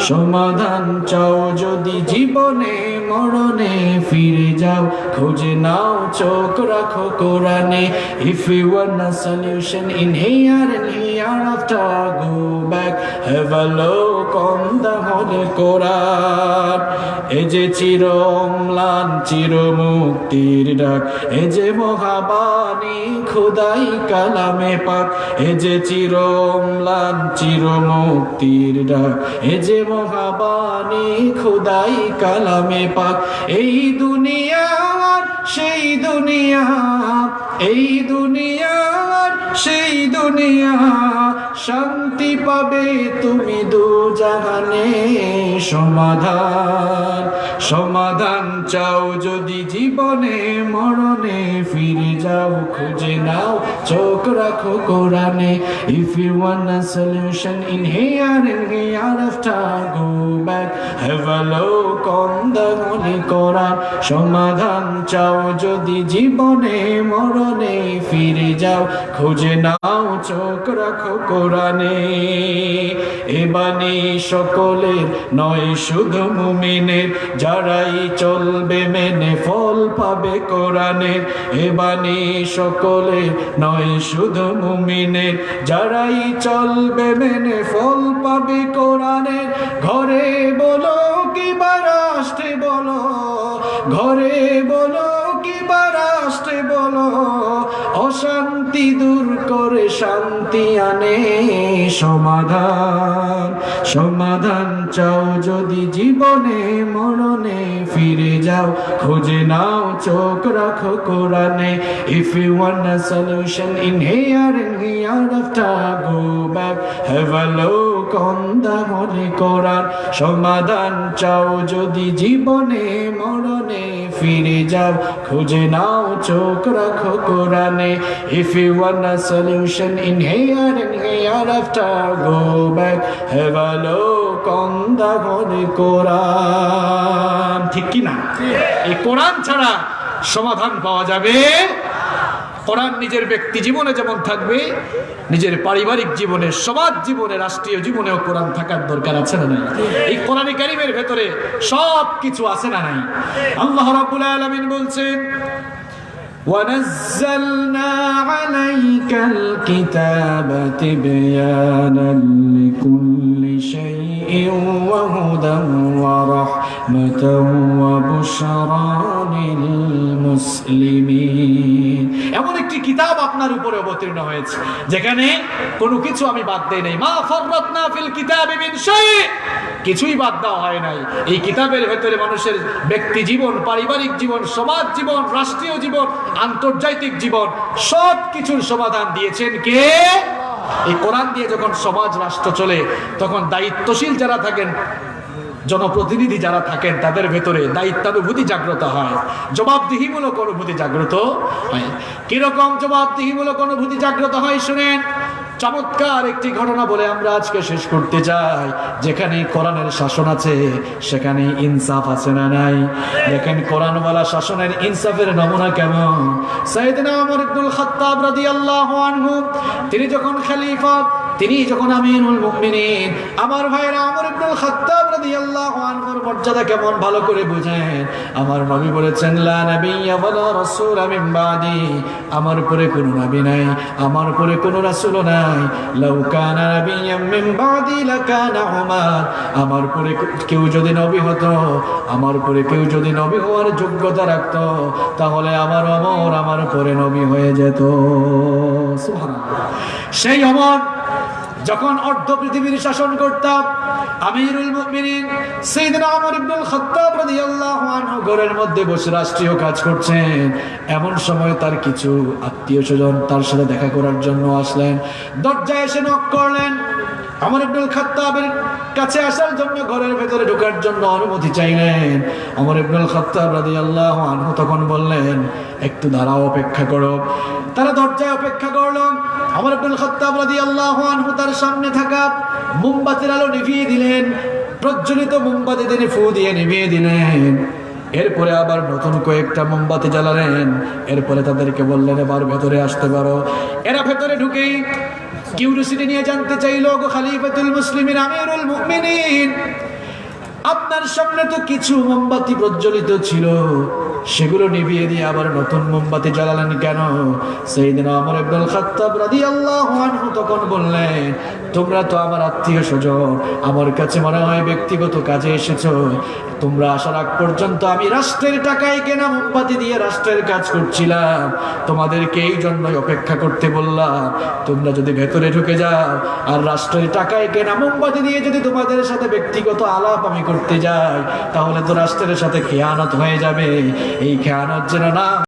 সমাধান চাও যদি জীবনে মরণে, ফিরে যাও খুঁজে নাও চোখ রাখো কোরআনে। If you want a solution in here and hereafter, go back, have a look on the holy Quran. এ যে চির অম্লান চির মুক্তির ডাক, এ যে মহাবাণী খোদাই কালামে পাক। এ যে চির অম্লান চির মুক্তির ডাক, এ যে মহাবাণী খোদাই কালামে পাক। এই দুনিয়া আর সেই দুনিয়া, এই দুনিয়া আর সেই দুনিয়া, শান্তি পাবে তুমি দু জাহানে। সমাধান, সমাধান চাও যদি জীবনে মরণে, ফিরে যাও খুঁজে নাও চোখ রাখো কোরআনে। If you want a solution in here and hereafter, go back, have a look on the holy Quran. সমাধান চাও যদি জীবনে মরণে, ফিরে যাও খুঁজে নাও চোখ রাখো কোরআনে। এ বাণী সকলের নয় শুধু মুমিনের, যারাই চলবে মেনে ফল পাবে কোরআনের। এ বাণী সকলের নয় শুধু মুমিনের, যারাই চলবে মেনে ফল পাবে কোরআনের। ঘরে বলো কিংবা রাষ্ট্রে বলো, ঘরে বলো কিংবা রাষ্ট্রে বলো, অশান্তি দূর করে শান্তি আনে। সমাধান, সমাধান চাও যদি জীবনে মরণে, ফিরে যাও খুঁজে নাও চোখ রাখো কোরআনে। If you want a solution in here and hereafter, go back, have a look on the holy Quran. সমাধান চাও যদি জীবনে মরণে, ফিরে যাও খুঁজে নাও চোখ রাখো কোরআনে। If you want a solution in here and hereafter, go back, have a look on the holy Quran. ঠিক কি না? এই কোরআন ছাড়া সমাধান পাওয়া যাবে। কোরআন নিজের ব্যক্তি জীবনে যেমন থাকবে, নিজের পারিবারিক জীবনে, সমাজ জীবনে, রাষ্ট্রীয় জীবনেও কোরআন থাকার দরকার আছে না নাই? এই কোরআনে কারীমের ভেতরে সব কিছু আছে না নাই? আল্লাহ রাব্বুল আলামিন বলছেন, وَنَزَّلْنَا عَلَيْكَ الْكِتَابَ تِبْيَانًا لِكُلِّ شَيْءٍ وَهُدًى وَرَحْمَةً وَبُشْرَى لِلْمُسْلِمِينَ। এমন একটি কিতাব আপনার উপরে অবতীর্ণ হয়েছে যেখানে কোনো কিছু আমি বাদ দেই নাই। মা ফাররাতনা ফিল কিতাবি মিন শাই, কিছুই বাদ দেওয়া হয় নাই। এই কিতাবের ভেতরে মানুষের ব্যক্তি জীবন, পারিবারিক জীবন, সমাজ জীবন, রাষ্ট্রীয় জীবন, আন্তর্জাতিক জীবন, সব কিছুর সমাধান দিয়েছেন কে? এই কোরআন দিয়ে যখন সমাজ রাষ্ট্র চলে, তখন দায়িত্বশীল যারা থাকেন, জনপ্রতিনিধি যারা থাকেন তাদের ভেতরে দায়িত্বানুভূতি জাগ্রত হয়, জবাবদিহিমূলক অনুভূতি জাগ্রত হয়। কিরকম জবাবদিহিমূলক অনুভূতি জাগ্রত হয় শুনেন। চমৎকার একটি ঘটনা বলে আমরা আজকে শেষ করতে চাই। যেখানে কোরআনের শাসন আছে সেখানে ইনসাফ আছে না নাই? দেখেন কোরআনওয়ালা শাসনের ইনসাফের নমুনা কেমন। সাইয়েদনা ওমর ইবনুল খাত্তাব রাদিয়াল্লাহু আনহু তিনি যখন খলিফা, তিনি যখন আমিরুল মুমিনিন, আমার ভাইরা ওমর ইবনুল খাত্তাব রাদিয়াল্লাহু আনহুর মর্যাদা কেমন ভালো করে বুঝেন। আমার নবী বলেছেন লা নাবিয়্যা ওয়ালা রাসূলা মিন বাদি, আমার পরে কোনো নবী নাই, আমার পরে কোনো রাসূলও নাই। লাউ কানা নাবিয়্যাম মিন বাদি লাকানা উমর, আমার পরে কেউ যদি নবী হতো, আমার পরে কেউ যদি নবী হওয়ার যোগ্যতা রাখতো, তাহলে আমার ওমর আমার পরে নবী হয়ে যেত। সুবহানাল্লাহ। সেই ওমর যখন অর্ধ পৃথিবীর শাসন করতাম, আমিরুল মুমিনিন সাইয়েদনা ওমর ইবনুল খাত্তাব রাদিয়াল্লাহু আনহু ঘরের মধ্যে বসে রাষ্ট্রীয় কাজ করছেন। এমন সময় তার কিছু আত্মীয়-স্বজন তার সাথে দেখা করার জন্য আসলেন। দরজায় এসে নক করলেন। ওমর ইবনুল খাত্তাবের কাছে আসার জন্য, ঘরের ভেতরে ঢোকার জন্য অনুমতি চাইলেন। ওমর ইবনুল খাত্তাব রাদিয়াল্লাহু আনহু তখন বললেন, একটু দাঁড়াও, অপেক্ষা করো। তারা দরজায় অপেক্ষা করল। ওমর ইবনুল খাত্তাব রাদিয়াল্লাহু আনহু তার সামনে থাকা মোমবাতির আলো নিভিয়ে দিলেন। প্রজ্বলিত মোমবাতি তিনি ফু দিয়ে নিভিয়ে দিলেন। এরপরে আবার নতুন কয়েকটা মোমবাতি জ্বালালেন। এরপরে তাদেরকে বললেন, এবার ভেতরে আসতে পারো। এরা ভেতরে ঢুকেই কিউরিওসিটি নিয়ে জানতে চাইল, গো খলিফাতুল মুসলিমিন, আমিরুল মুমিনিন, আপনার সামনে তো কিছু মোমবাতি প্রজ্বলিত ছিল, সেগুলো নিভিয়ে দিয়ে আবার নতুন মোমবাতি জ্বালালেন কেন? সাইয়েদনা ওমর ইবনুল খাত্তাব রাদিয়াল্লাহু আনহু তখন বললেন, তোমরা তো আমার আত্মীয়-স্বজন, আমার কাছে মনে হয় ব্যক্তিগত কাজে এসেছো। তোমরা আসার আগ পর্যন্ত আমি রাষ্ট্রের টাকায় কেনা মোমবাতি দিয়ে রাষ্ট্রের কাজ করছিলাম। তোমাদেরকে এই জন্যই অপেক্ষা করতে বললাম। তোমরা যদি ভেতরে ঢুকে যাও আর রাষ্ট্রের টাকায় কেনা মোমবাতি দিয়ে যদি তোমাদের সাথে ব্যক্তিগত আলাপ আমি করতে যাই, তাহলে তো রাষ্ট্রের সাথে খেয়ানত হয়ে যাবে। এই খেয়ানত যেন না